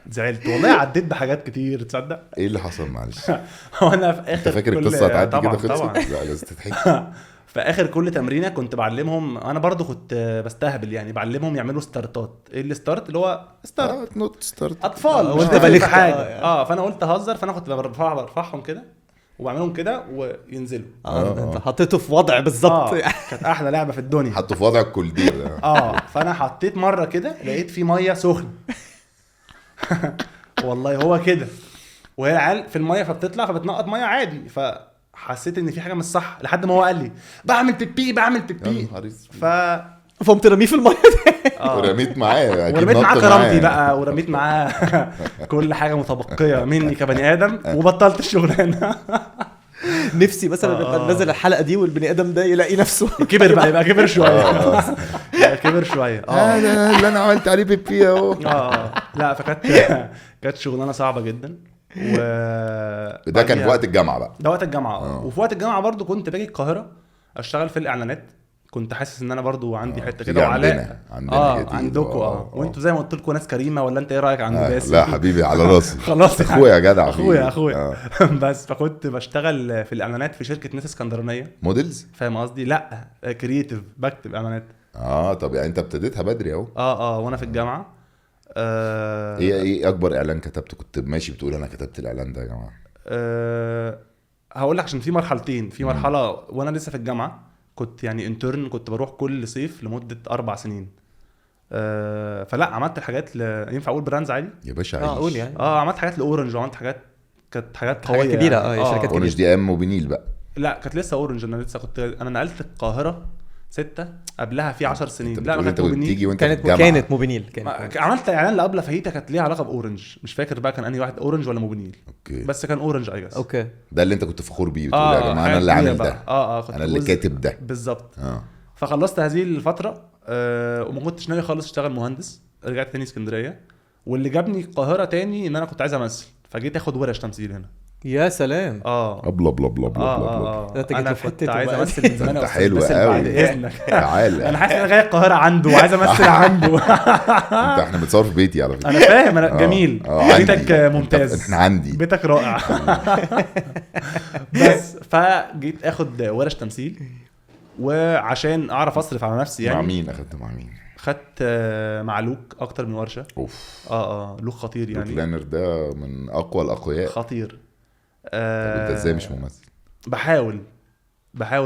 زعلت والله. عديت بحاجات كتير تصدق. ايه اللي حصل معلش؟ وانا في اخر انت فاكر القصه هتعدي كده خلصت؟ طبعا لا لازم تضحك. في اخر كل تمرينه كنت بعلمهم. انا برضو كنت بستهبل يعني، بعلمهم يعملوا ستارتات. ايه الستارت؟ اللي هو ستارت نوت ستارت. اطفال وانت مش بالغت حاجه. فانا قلت اهزر، فانا كنت برفعهم كده وبعملهم كده وينزلوا. انت حطيته في وضع بالظبط. كانت احلى لعبه في الدنيا. حطوا في وضع الكولدير. فانا حطيت مره كده لقيت في ميه سخنه. والله هو كده، وهي العيال في الميه فبتطلع فبتنقط ميه عادي. فحسيت ان في حاجه مش صح لحد ما هو قال لي بعمل بيبي. فقمت رميه في الميه. ورميت معاه اكيد. ورميت معاه كرامتي بقى، ورميت معاه كل حاجه متبقيه مني كبني ادم، وبطلت الشغلانه. نفسي مثلا نبقى ننزل الحلقه دي والبني ادم ده يلاقي نفسه كبر بقى، يبقى كبر شويه. يبقى كبر شويه. هذا اللي انا عملت عليه بيبي اهو. لا فكانت كانت شغلانه صعبه جدا. ده كان في وقت الجامعه بقى. ده وقت الجامعه. وفي وقت الجامعه برضو كنت باجي القاهره اشتغل في الاعلانات. كنت حاسس ان انا برضو عندي حته كده وعلاء عندكم وانتوا زي ما قلت لكم ناس كريمه، ولا انت ايه رايك عند باسم؟ لا حبيبي على راسي. خلاص اخويا يا جدع. اخويا بس فكنت بشتغل في الاعلانات في شركه ناس اسكندرانيه موديلز، فاهم قصدي؟ لا كرييتيف، بكتب اعلانات. طب يعني انت ابتديتها بدري اهو. وانا في الجامعه. ايه اكبر اعلان كتبته كنت ماشي بتقول انا كتبت الاعلان ده يا جماعه؟ هقول لك عشان في مرحلتين. في مرحله وانا لسه في الجامعه كنت يعني انترن، كنت بروح كل صيف لمده 4 سنين. فلا عملت الحاجات ينفع اقول براندز عادي يا باشا؟ اقول يعني عملت حاجات لاورنج، وعملت حاجات كانت حاجات قويه كبيره يعني. شركات كبيره. اورنج دي ام وبنيل بقى. لا كانت لسه اورنج. انا لسه انا نقلت القاهره 6 قبلها في 10 سنين. لا ما كانت بتيجي وانت كانت موبينيل. عملت اعلان لابلا فاهيتا كانت ليها علاقه باورنج، مش فاكر بقى كان انهي واحد، اورنج ولا موبينيل. اوكي. بس كان اورنج اي جاس. اوكي. ده اللي انت كنت فخور بيه بتقول يا جماعه انا اللي عامل ده. انا اللي كاتب ده بالظبط. فخلصت هذه الفتره وما كنتش ناوي خالص اشتغل مهندس. رجعت تاني اسكندريه، واللي جابني القاهره تاني ان انا كنت عايز امثل، فجيت اخد ورش تمثيل هنا. يا سلام. بلا بلا بلا بلا انا كنت عايز امثل من زمان. انت حلو قوي. تعال. انا حاسس ان انا جاي القاهره عنده وعايز امثل عنده. احنا بنتصور في بيتي على فكره. انا فاهم. انا جميل. بيتك ممتاز. احنا عندي بيتك رائع. بس فجيت اخد ورش تمثيل، وعشان اعرف اصرف على نفسي يعني. مع مين اخدت؟ مع مين؟ خدت مع لوك اكتر من ورشه. اوف. لوك خطير يعني. لوك لانر ده من اقوى الاقوياء. خطير. طب انت ازاي مش ممثل؟ بحاول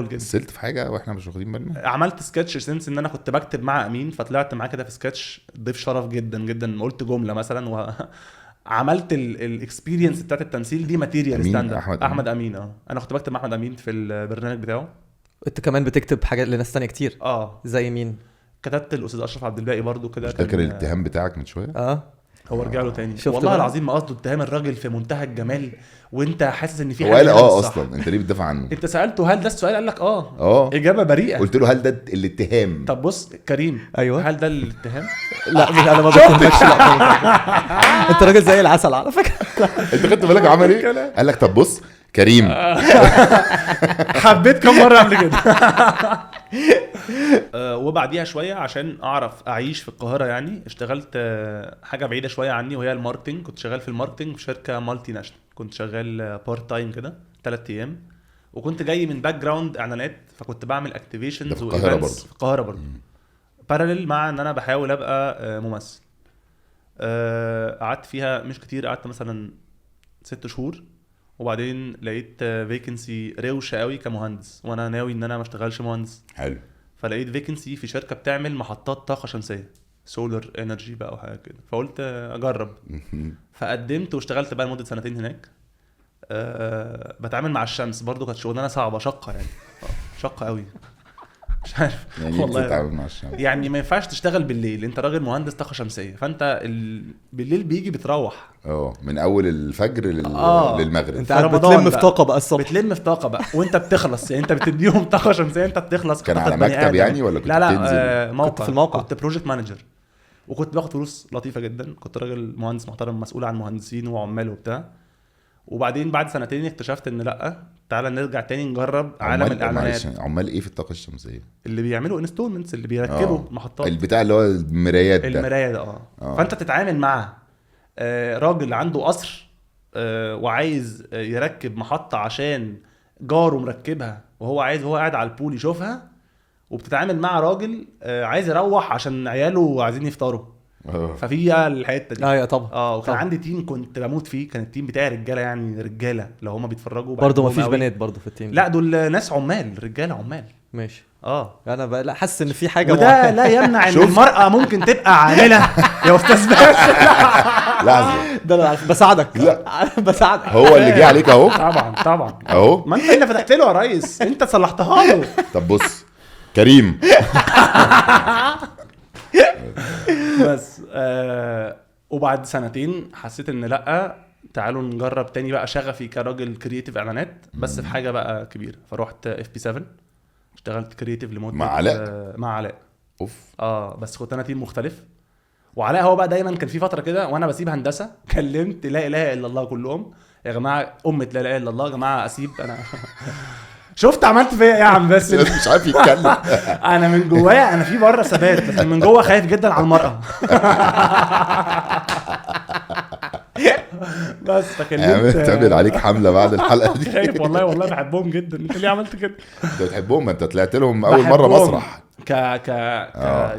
جدا. مثلت في حاجه واحنا مش واخدين بالنا؟ عملت سكتش سنس ان انا كنت بكتب مع امين، فطلعت معاه كده في سكتش ضيف شرف جدا جدا. قلت جمله مثلا وعملت الاكسبيرينس بتاعت التمثيل دي ماتيريال ستاند. احمد امين. انا كنت بكتب مع احمد امين في البرنامج بتاعه. انت كمان بتكتب حاجات لناس تانية كتير؟ زي مين؟ كتبت الاستاذ اشرف عبد الباقي برضو كده. فاكر الاتهام بتاعك من شويه؟ هو رجع له تاني والله العظيم. ما قصده اتهام الراجل في منتهى الجمال، وانت حاسس ان في حاجه هو اصلا انت ليه بتدافع عنه؟ انت سالته هل ده السؤال؟ قال لك اجابه بريئه. قلت له هل ده الاتهام؟ طب بص كريم. ايوه. هل ده الاتهام؟ لا مش انا ما بتهمكش. انت راجل زي العسل على فكره. انت خدت بالك عمل ايه؟ قال لك طب بص كريم. حبيت كم مره قبل كده. وبعديها شويه عشان اعرف اعيش في القاهره يعني اشتغلت حاجه بعيده شويه عني، وهي الماركتنج. كنت شغال في الماركتنج في شركه مالتي ناشونال. كنت شغال بارت تايم كده 3 ايام، وكنت جاي من باك جراوند اعلانات، فكنت بعمل اكتيفيشنز وايفنتس في القاهره برضه باراليل مع ان انا بحاول ابقى ممثل. قعدت فيها مش كتير، قعدت مثلا 6 شهور، وبعدين لقيت فيكنسي روشه قوي كمهندس، وانا ناوي ان انا ما اشتغلش مهندس. حلو. فلقيت فيكنسي في شركه بتعمل محطات طاقه شمسيه، سولار انرجي بقى وحاجه كده، فقلت اجرب. فقدمت واشتغلت بقى لمده 2 سنين هناك. بتعامل مع الشمس برضو، كانت شغلانه صعبه شاقه يعني. شاقه قوي، مش عارف يعني والله بتتعامل مع الشمس. يعني ما ينفعش تشتغل بالليل، انت راجل مهندس طاقه شمسيه، فانت بالليل بيجي بتروح من اول الفجر للمغرب. انت بتلم في طاقه بقى الصبح. بتلم في طاقه بقى وانت بتخلص يعني. انت بتديهم طاقه شمسيه، انت بتخلص. كان على مكتب يعني ولا كنت لا موقع. كنت في الموقع. كنت بروجكت مانجر، وكنت باخد فلوس لطيفه جدا. كنت راجل مهندس محترم مسؤول عن مهندسين وعمال وبتاع. وبعدين بعد 2 سنين اكتشفت ان لا، تعالى نرجع تاني نجرب عالم الاعلانات. عمال ايه في الطاقه الشمسيه؟ اللي بيعملوا انستولمنتس، اللي بيركبوا محطات البتاع اللي هو المرايات ده. المرايه ده فانت تتعامل مع راجل عنده قصر وعايز يركب محطه عشان جاره مركبها، وهو عايز هو قاعد على البول يشوفها. وبتتعامل مع راجل عايز يروح عشان عياله عايزين يفطروا. ففي الحته دي ايوه طبعا. وكان عندي تيم كنت بموت فيه. كان التيم بتاعي رجاله يعني، رجاله لو هما بيتفرجوا برضه ما فيش بنات برضه في التيم. لا دول ناس عمال، رجاله عمال. ماشي. انا بقى لا حاسس ان في حاجه وده لا يمنع ان المراه ممكن تبقى عامله يا استاذ باشا. لحظه، ده انا بساعدك. لا بساعدك. هو اللي جه عليك اهو. طبعا اهو. ما انت اللي فتحت له يا ريس، انت صلحتها له. طب بص كريم. بس وبعد 2 سنين حسيت ان لا، تعالوا نجرب تاني بقى شغفي كراجل كرييتيف اعلانات بس في حاجه بقى كبيره. فروحت FP7 اشتغلت كرييتيف لمده مع علاء؟ مع علاء. اوف. بس كنت انا تيم مختلف. وعلاء هو بقى دايما كان في فتره كده وانا بسيب هندسه كلمت لا اله الا الله كلهم يا جماعه لا اله الا الله يا جماعه اسيب انا شفت عملت فيا ايه يا عم بس مش عارف يتكلم. انا من جوايا انا في بره ثبات لكن من جوه خايف جدا على المرأة. بس فكلمت تعمل عليك حمله بعد الحلقه دي. خايف والله بحبهم جدا. انت ليه عملت كده؟ انت بتحبهم؟ انت طلعت لهم اول مره بحبهم. مسرح.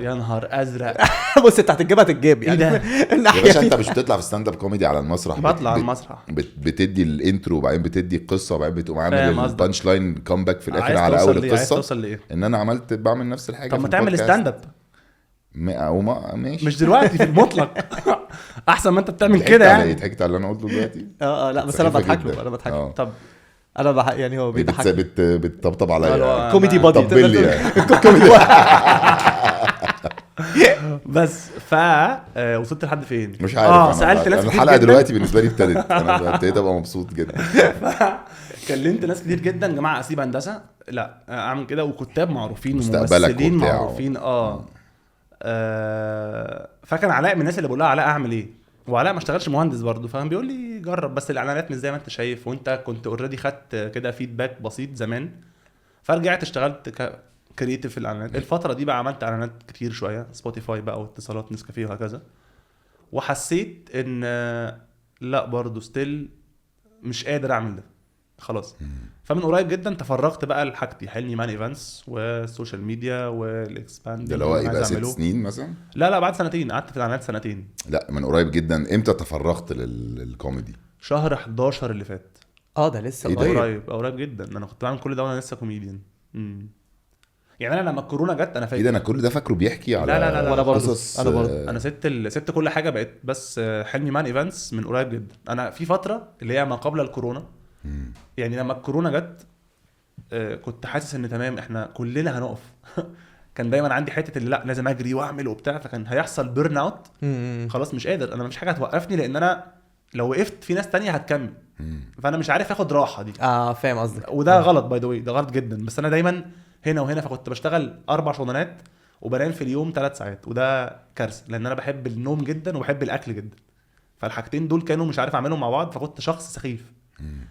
يا نهار ازرق. بص انت هتجيبها تتجاب يعني. ايه ده؟ يا الناحيه باشا دي انت مش بتطلع في ستاند اب كوميدي على المسرح؟ بطلع على المسرح بتدي الانترو وبعدين بتدي القصه وبعدين بتقوم عامل فاهم قصدك. البانش لاين كومباك في الاخر عايز على توصل اول ليه؟ عايز القصه. توصل ليه؟ ان انا بعمل نفس الحاجه. طب في ما تعمل البودكاست. ستاند اب او ما ماشي. مش دلوقتي في المطلق. احسن ما انت بتعمل ضحكت كده على يعني. ايه؟ ضحكت على اللي انا قلته دلوقتي. لا بس انا سخيفة بضحك جدا. له انا بضحك له. طب انا يعني هو بيضحك. بتطبطب عليا. كوميدي بادي طبل لي يعني. بس وصلت لحد فين؟ مش عارف. أنا سالت ناس كتير الحلقه جدا. دلوقتي بالنسبه لي ابتدت. انا ابتديت ابقى مبسوط جدا. كلمت ناس كتير جدا. جماعه اسيب هندسه؟ لا اعمل كده. وكتاب معروفين مستقبلك وممثلين وبتاع. معروفين. فكان علاء من الناس اللي بقول لها علاء اعمل ايه. وعلاء ما اشتغلش مهندس برضه فاهم. بيقول لي جرب بس الاعلانات مش زي ما انت شايف وانت كنت اوريدي خدت كده فيدباك بسيط زمان. فرجعت اشتغلت كرييتيف في الاعلانات. الفتره دي بقى عملت اعلانات كتير شويه سبوتيفاي بقى واتصالات نسكافيه وهكذا. وحسيت ان لا برضه ستيل مش قادر اعمل ده خلاص. فمن قريب جدا تفرغت بقى لحاجتي حلمي مان ايفنتس والسوشيال ميديا والاكسباند. ده اللي هو يبقى 6 سنين مثلا؟ لا بعد سنتين. قعدت في الاعلانات سنتين. لا من قريب جدا. امتى تفرغت للكوميدي؟ شهر 11 اللي فات. ده لسه إيه ده؟ قريب جدا. انا كنت بعمل كل ده وانا لسه كوميديان. يعني انا لما الكورونا جت انا فاكر. ايه ده؟ انا كل ده فاكره بيحكي على لا. وأنا برضه. قصص. أنا برضه. انا سبت كل حاجه بقيت بس حلمي مان ايفنتس من قريب جدا. انا في فتره اللي هي ما قبل الكورونا. يعني لما الكورونا جت كنت حاسس ان تمام احنا كلنا هنقف. كان دايما عندي حته اللي لا لازم اجري واعمل وبتاع. فكان هيحصل بيرن اوت. خلاص مش قادر. انا مفيش حاجه هتوقفني لان انا لو وقفت في ناس تانية هتكمل. فانا مش عارف اخد راحه دي. فاهم قصدك. وده غلط باي ذا واي. ده غلط جدا. بس انا دايما هنا وهنا. فكنت بشتغل 4 شغلانات وبنام في اليوم 3 ساعات. وده كارثه لان انا بحب النوم جدا وبحب الاكل جدا. فالحاجتين دول كانوا مش عارف اعملهم مع بعض. فكنت شخص سخيف.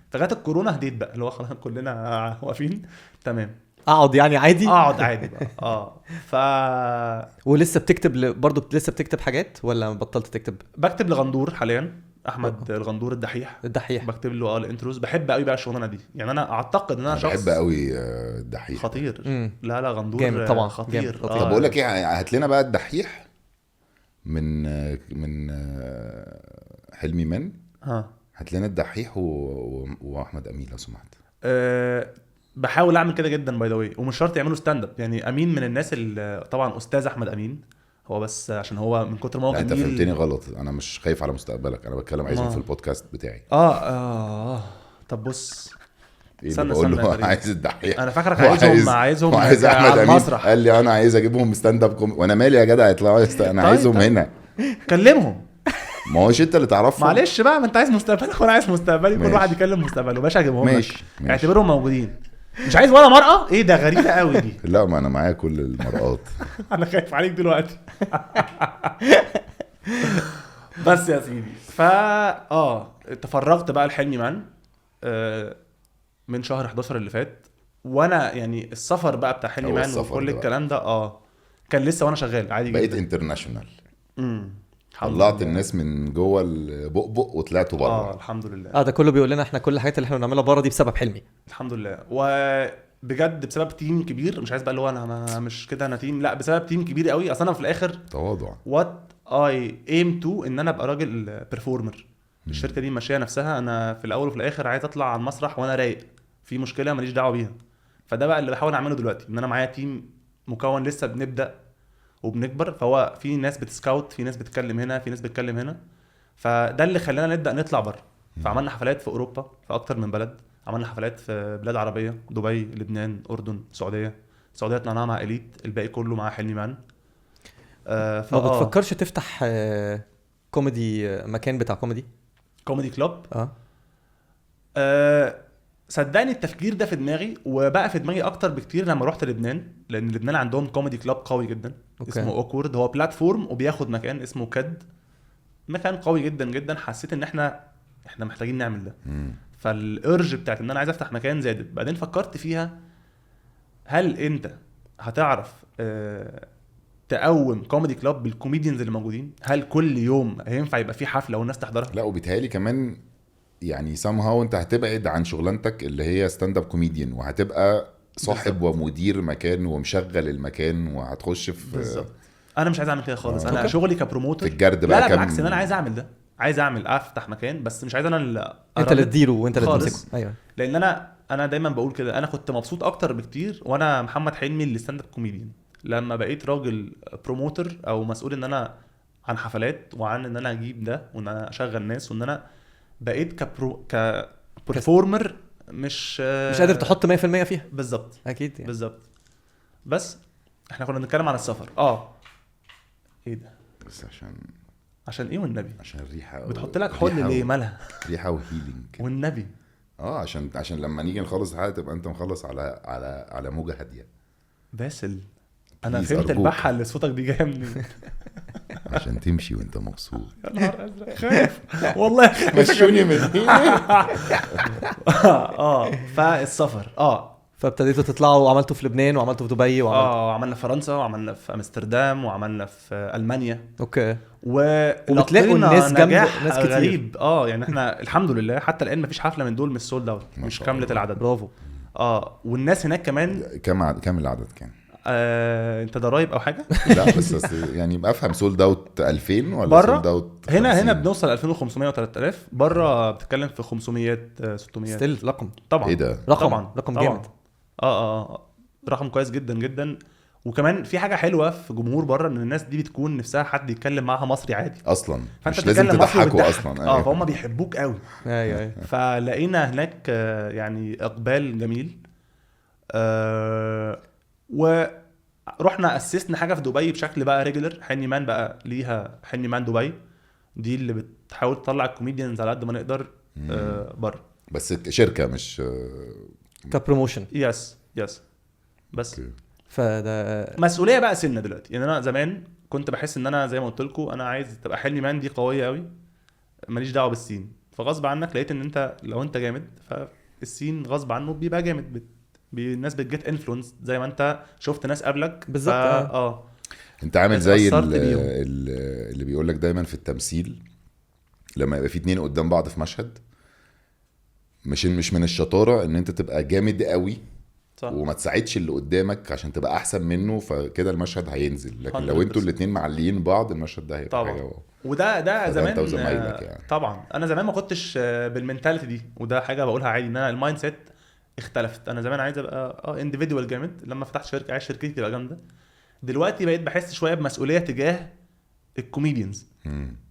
فجات الكورونا هديت بقى اللي هو خلاص كلنا واقفين تمام. اقعد يعني عادي. اقعد عادي بقى. ولسه بتكتب برضه لسه بتكتب حاجات ولا بطلت تكتب؟ بكتب لغندور حاليا. احمد الغندور الدحيح. بكتب له الانتروز. بحب قوي بقى الشغلانه دي. يعني انا اعتقد ان انا شخص بحب قوي الدحيح. خطير. لا غندور جامد طبعا. خطير. طب بقول لك ايه، هات لنا بقى الدحيح من حلمي من. هات لنا الدحيح واحمد امين لو سمحت. بحاول اعمل كده جدا باي ذا واي. ومش شرط يعملوا ستاند اب. يعني امين من الناس اللي طبعا استاذ احمد امين. هو بس عشان هو من كتر ما هو انت جميل. فهمتني غلط. انا مش خايف على مستقبلك. انا بتكلم عايزهم في البودكاست بتاعي. طب بص ايه اللي بقول له عايز الدحيح؟ انا فاكرك عايزهم عايز احمد امين. المسرح. قال لي انا عايز اجيبهم ستاند اب وانا مالي يا جدع يطلعوا انا عايزهم هنا. كلمهم. ما هوش انت اللي تعرفهم. معلش بقى ما انت عايز مستقبلك وانا عايز مستقبلي. كل واحد يكلم مستقبله. باشا اجيبهم لك. اعتبرهم موجودين. مش عايز ولا مرأة. ايه ده غريبة قوي دي. لا ما انا معايا كل المرآات. انا خايف عليك دلوقتي. بس يا سيدي تفرغت بقى لحلمي مان من شهر 11 اللي فات. وانا يعني السفر بقى بتاع حلمي مان وكل الكلام ده كان لسه وانا شغال عادي جدا. بقيت انترناشونال. طلعت الناس من جوه البقبق وطلعتوا بره. الحمد لله. ده كله بيقول لنا احنا كل الحاجات اللي احنا بنعملها بره دي بسبب حلمي. الحمد لله. وبجد بسبب تيم كبير. مش عايز بقى اللي هو انا مش كده انا تيم. لا بسبب تيم كبير قوي. اصلا انا في الاخر تواضع. وات اي ايم تو ان انا ابقى راجل بيرفورمر. الشركه دي ماشيه نفسها. انا في الاول وفي الاخر عايز اطلع على المسرح وانا رايق. في مشكله ماليش دعوه بيها. فده بقى اللي بحاول اعمله دلوقتي. ان انا معايا تيم مكون لسه بنبدا وبنكبر. فهو في ناس بتسكاوت. في ناس بتتكلم هنا. في ناس بتتكلم هنا. فده اللي خلانا نبدا نطلع بره. فعملنا حفلات في اوروبا في اكتر من بلد. عملنا حفلات في بلاد عربيه. دبي، لبنان، اردن، السعوديه طلعناها مع إليت. الباقي كله مع حلمي مان. ما بتفكرش تفتح كوميدي مكان بتاع كوميدي؟ كوميدي كلوب. اه صدقني التفكير ده في دماغي، وبقى في دماغي اكتر بكتير لما رحت لبنان، لان لبنان عندهم كوميدي كلاب قوي جدا. أوكي. اسمه اوكورد، هو بلاتفورم وبياخد مكان اسمه كد، مكان قوي جدا جدا. حسيت ان احنا محتاجين نعمل ده. فالارج بتاعت ان انا عايز افتح مكان زادت. بعدين فكرت فيها، هل انت هتعرف تقوم كوميدي كلاب بالكوميديانز اللي موجودين؟ هل كل يوم هينفع يبقى في حفله والناس تحضرها؟ لا، وبيتهيألي كمان يعني somehow انت هتبعد عن شغلانتك اللي هي ستاند اب كوميديان، وهتبقى صاحب ومدير مكان ومشغل المكان، وهتخش في بالظبط. انا مش عايز اعمل كده خالص. انا أوكي. شغلي كبروموتر في الجرد بقى. لا بالعكس، ان انا عايز اعمل ده، عايز افتح مكان، بس مش عايز انا انت اللي تديره وانت اللي خالص. تمسكه. ايوه لان انا دايما بقول كده، انا كنت مبسوط اكتر بكتير وانا محمد حلمي اللي ستاند اب كوميديان. لما بقيت راجل بروموتر او مسؤول ان انا عن حفلات، وعن ان انا اجيب ده، وان انا اشغل ناس، وان انا بقيت كبرفورمر مش قادر تحط 100% فيها. بالظبط اكيد يعني. بالظبط. بس احنا كنا بنتكلم عن السفر. ايه ده؟ بس عشان ايه والنبي؟ عشان الريحه بتحط لك حل ليه؟ مالها ريحه وهيلينج والنبي؟ عشان لما نيجي نخلص الحلقه تبقى انت مخلص على موجه هاديه. باسل، انا Please فهمت أرجوك. البحه اللي صوتك دي جايه منين. عشان تمشي وانت مبسوط. يا نهار ازرق، خايف والله. مشوني من هنا. فالسفر فابتديتوا تطلعوا وعملتوا في لبنان وعملتوا في دبي وعملنا في فرنسا، وعملنا في امستردام، وعملنا في المانيا. اوكي. وبتلاقوا الناس جنب ناس ناس كتير. غريب. يعني احنا الحمد لله حتى الان مفيش حفله من دول مش سولد اوت، ما مش شاء كامله الله. العدد. برافو. والناس هناك كمان. كم العدد كان؟ انت ضرايب او حاجه؟ لا بس يعني افهم سولد اوت 2000 ولا برا؟ سولد اوت هنا بنوصل 2500 و3000. بره بتتكلم في 500 600. ستيل رقم. طبعا. ايه ده؟ رقم جامد. رقم كويس جدا جدا. وكمان في حاجه حلوه في جمهور بره، ان الناس دي بتكون نفسها حد يتكلم معاها مصري عادي اصلا، فانت مش لازم بتتكلم مصري تضحكوا وبتضحك. اصلا. فهم بيحبوك قوي. ايوه فلقينا هناك يعني اقبال جميل. ورحنا اسسنا حاجه في دبي بشكل بقى ريجولر. حني مان بقى ليها حني مان دبي، دي اللي بتحاول تطلع الكوميديانز على قد ما نقدر بره. بس شركه مش كبروموشن. يس بس أوكي. فده مسؤوليه بقى سنه دلوقتي. يعني انا زمان كنت بحس ان انا زي ما قلت لكم، انا عايز تبقى حلمي مان دي قويه قوي، ماليش دعوه بالسين. فغصب عنك لقيت ان انت لو انت جامد فالسين غصب عنه بيبقى جامد. الناس بتجيت انفلونس زي ما انت شفت ناس قبلك بالظبط. انت عامل زي اتأثرت بيهم. اللي بيقول لك دايما في التمثيل، لما يبقى في اتنين قدام بعض في مشهد، مش من الشطاره ان انت تبقى جامد قوي صح. وما تساعدش اللي قدامك عشان تبقى احسن منه، فكده المشهد هينزل. لكن 100%. لو انتوا الاتنين معليين بعض، المشهد ده هيبقى طبعا. حاجه وده فده زمان انت وزمايلك يعني. طبعا انا زمان ما كنتش بالمنتاليتي دي، وده حاجه بقولها عادي، ان انا المايند سيت اختلفت. انا زمان عايز ابقى انديفيدوال جامد. لما فتحت شركه عايز شركتي تبقى جامده. دلوقتي بقيت بحس شويه بمسؤوليه تجاه الكوميديانز.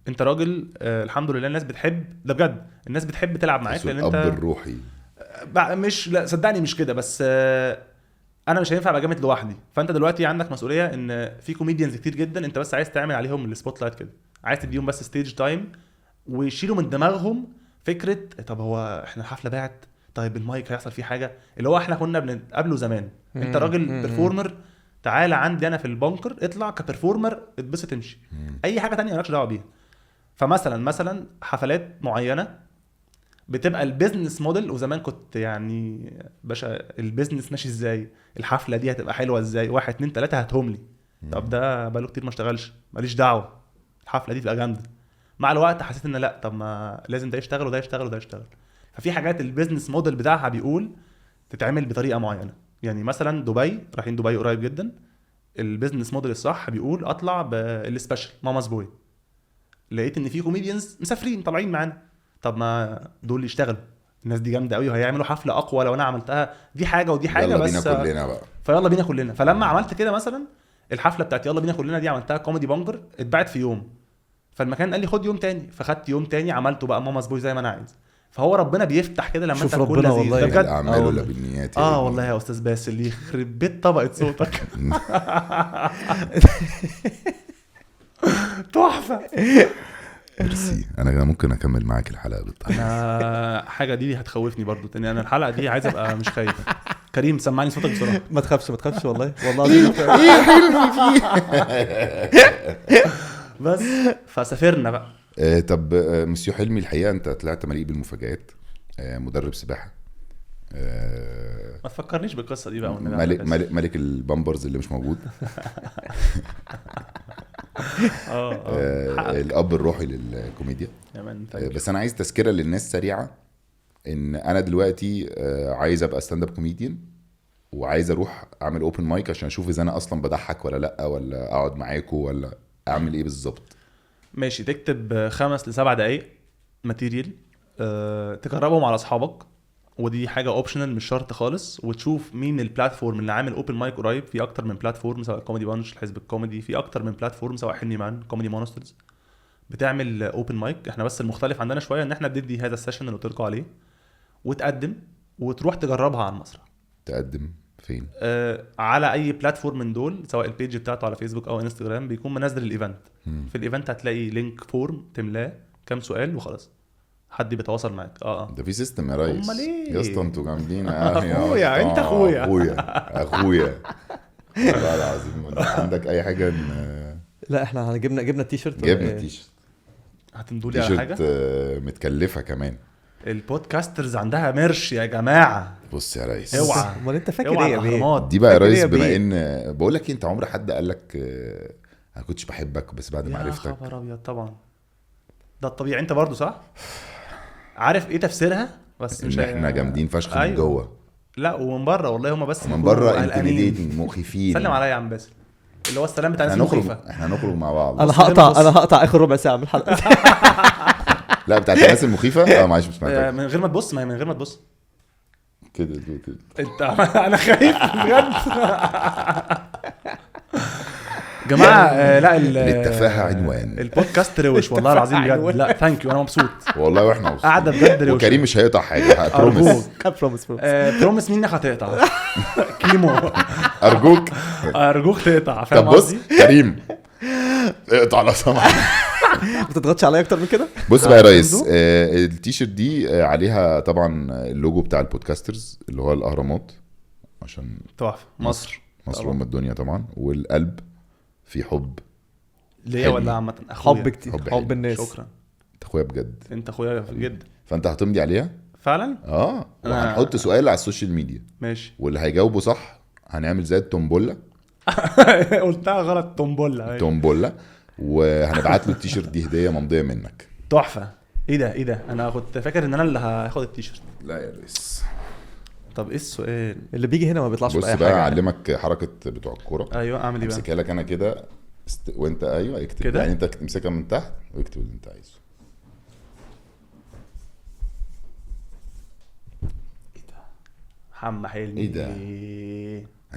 انت راجل الحمد لله الناس بتحب ده بجد، الناس بتحب تلعب معاك لان انت الاب الروحي. مش لا صدقني مش كده، بس انا مش هينفع ابقى جامد لوحدي. فانت دلوقتي عندك مسؤوليه ان في كوميديانز كتير جدا، انت بس عايز تعمل عليهم السبوت لايت كده، عايز تديهم بس ستيج تايم، ويشيلوا من دماغهم فكره طب هو احنا الحفله باعت، طيب المايك هيحصل فيه حاجه، اللي هو احنا كنا بنقابله زمان. انت راجل بيرفورمر، تعالى عندي انا في البنكر، اطلع كبرفورمر، اتبسط امشي. اي حاجه تانية مالكش دعوه بيها. فمثلا حفلات معينه بتبقى البيزنس موديل، وزمان كنت يعني باشا البيزنس ماشي ازاي، الحفله دي هتبقى حلوه ازاي، 1 2 3 هاتهم لي. طب ده بقاله كتير ما اشتغلش، ماليش دعوه، الحفله دي تبقى جامده. مع الوقت حسيت ان لا، طب ما لازم ده يشتغل وده يشتغل وده يشتغل. ففي حاجات البيزنس موديل بتاعها بيقول تتعمل بطريقه معينه. يعني مثلا دبي، رايحين دبي قريب جدا، البيزنس موديل الصح بيقول اطلع بالسبيشال ماماز بوي. لقيت ان في كوميديانز مسافرين طالعين معانا، طب ما دول يشتغلوا، الناس دي جامده قوي وهيعملوا حفله اقوى لو انا عملتها. دي حاجه ودي حاجه، يلا بس بينا كلنا بقى. فيلا بينا كلنا. فلما عملت كده مثلا الحفله بتاعت يلا بينا كلنا دي عملتها كوميدي بانجر، اتباعت في يوم. فالمكان قال لي خد يوم تاني، فخدت يوم تاني عملته بقى ماماز بوي زي ما انا عايز. فهو ربنا بيفتح كده لما انت تكون لذيذ. والله ده بجد. الاعمال ولا بالنيات. والله يا استاذ باسل يخرب بيت طبقه صوتك. تحفه. ميرسي. انا ممكن اكمل معاك الحلقه بالطريقه. انا حاجه دي هتخوفني برضو تاني، انا الحلقه دي عايز ابقى مش خايف. كريم سمعني صوتك بسرعه. ما تخافش والله العظيم. بس فسافرنا بقى. طب مسيو حلمي، الحقيقه انت طلعت مليء بالمفاجآت. مدرب سباحه. ما تفكرنيش بالقصه دي بقى. ملك البامبرز اللي مش موجود. الاب الروحي للكوميديا. بس انا عايز تذكره للناس سريعه ان انا دلوقتي عايز ابقى ستاند اب كوميديان، وعايز اروح اعمل اوبن مايك عشان اشوف اذا انا اصلا بضحك ولا لا، ولا اقعد معاكم ولا اعمل ايه بالظبط. ماشي، تكتب 5 ل 7 دقايق ماتيريال، تجربهم على اصحابك، ودي حاجه اوبشنال مش شرط خالص، وتشوف مين البلاتفورم اللي عامل اوبن مايك قريب. في اكتر من بلاتفورم، سواء كوميدي بانش الحزب الكوميدي، في اكتر من بلاتفورم، سواء حلمي مان كوميدي مونسترز بتعمل اوبن مايك. احنا بس المختلف عندنا شويه ان احنا بندي هذا السيشن اللي قلت لكم عليه، وتقدم وتروح تجربها على المسرح. تقدم فين؟ على اي بلاتفورم من دول، سواء البيج بتاعته على فيسبوك او انستجرام، بيكون منزل الايفنت. في الايفنت هتلاقي لينك فورم تملاه، كام سؤال وخلاص، حد بيتواصل معاك. ده في سيستم يا ريس. امال ايه يا اسطى انتوا جامدين. اخويا انت اخويا والله العظيم. عندك اي حاجه لا احنا جبنا التيشيرت. جبنا التيشيرت. هتمدولي على حاجه متكلفه كمان. البودكاسترز عندها مرش يا جماعه. بص يا ريس، اوعى. امال انت فاكر ايه يا بيه؟ دي بقى يا ريس، بما ان بقول لك انت عمر حد قال لك انا كنتش بحبك بس بعد ما عرفتك؟ يا خبر ابيض. طبعا ده الطبيعي. انت برضو صح عارف ايه تفسيرها؟ بس مش احنا جامدين فشخ من جوه. لا ومن بره والله هم بس من بره انتميديتنج مخيفين. سلم عليا يا عم باسل، اللي هو السلام بتاع الناس المخيفه. احنا هنخرج مع بعض. انا هقطع اخر ربع ساعه من الحلقه. لا بتاعت الناس المخيفه. معلش مش محتاج. من غير ما تبص، ما هي من غير ما تبص كده. انت انا خايف بجد. جماعه لا التفاهه عنوان البودكاست روش والله العظيم بجد. لا ثانك يو، انا مبسوط والله، واحنا مبسوطين قاعده بجد روش. وكريم مش هيقطع حاجه. بروميس منك هتقطع. كيمو ارجوك تقطع. طب بص كريم، اقطع لو سمحت. ما تضغطش عليا اكتر من كده. بص بقى يا ريس، التيشيرت دي عليها طبعا اللوجو بتاع البودكاسترز اللي هو الاهرامات، عشان تحفه مصر ام الدنيا طبعا، والقلب في حب ليا ولا عامه؟ حب كتير، حب الناس. شكرا، انت اخويا بجد. انت اخويا جدا. فانت هتمضي عليها فعلا. وهنحط سؤال على السوشيال ميديا. ماشي. واللي هيجاوبه صح هنعمل زي التومبولا. قلتها غلط. تومبولا. وهنبعت له التيشيرت دي هديه ممضيه منك. تحفه. ايه ده انا كنت فاكر ان انا اللي هاخد التيشيرت. لا يا ريس. طب ايه السؤال اللي بيجي هنا؟ ما بيطلعش بأي حاجه. بص بقى اعلمك حركه بتوع الكوره. ايوه اعمل ايه بقى؟ امسكها لك انا كده وانت ايوه اكتب كده. يعني انت تمسكها من تحت واكتب اللي انت عايزه. ايه ده؟ محمد حلمي. ايه ده؟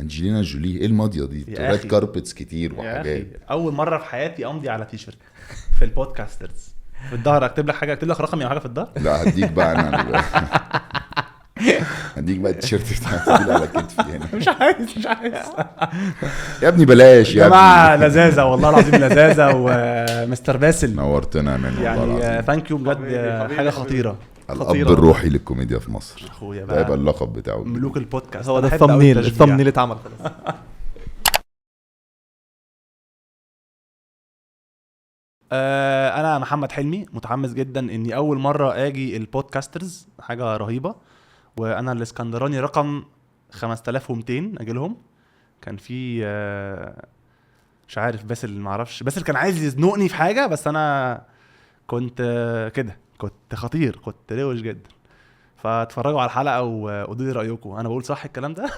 انجلينا جولي. ايه الماضيه دي؟ ريد كاربتس كتير وحاجات. اول مره في حياتي امضي على تيشيرت في البودكاسترز. في الظهر اكتب لك حاجه، اكتب لك رقمي او حاجه في الظهر. لا هديك بقى انا هديك بقى التيشيرت بتاعتي على كتفي هنا. مش عايز يا ابني بلاش يا جماعه. لذاذه والله العظيم، لذاذه. ومستر باسل نورتنا من والله العظيم. يعني ثانك يو بجد، حاجه خطيره. الاب الروحي للكوميديا في مصر. اخويا بقى ده يبقى اللقب بتاعه. ملوك البودكاست. هو ده الثمنيل اتعمل خلاص. انا محمد حلمي، متحمس جدا اني اول مره اجي البودكاسترز، حاجه رهيبه. وانا الاسكندراني رقم 5200 اجيلهم. كان في مش عارف باسل، ما اعرفش باسل كان عايز يزنقني في حاجه، بس انا كنت كده، كنت خطير، كنت روش جدا. فاتفرجوا على الحلقه وقولوا لي رايكم. انا بقول صح الكلام ده؟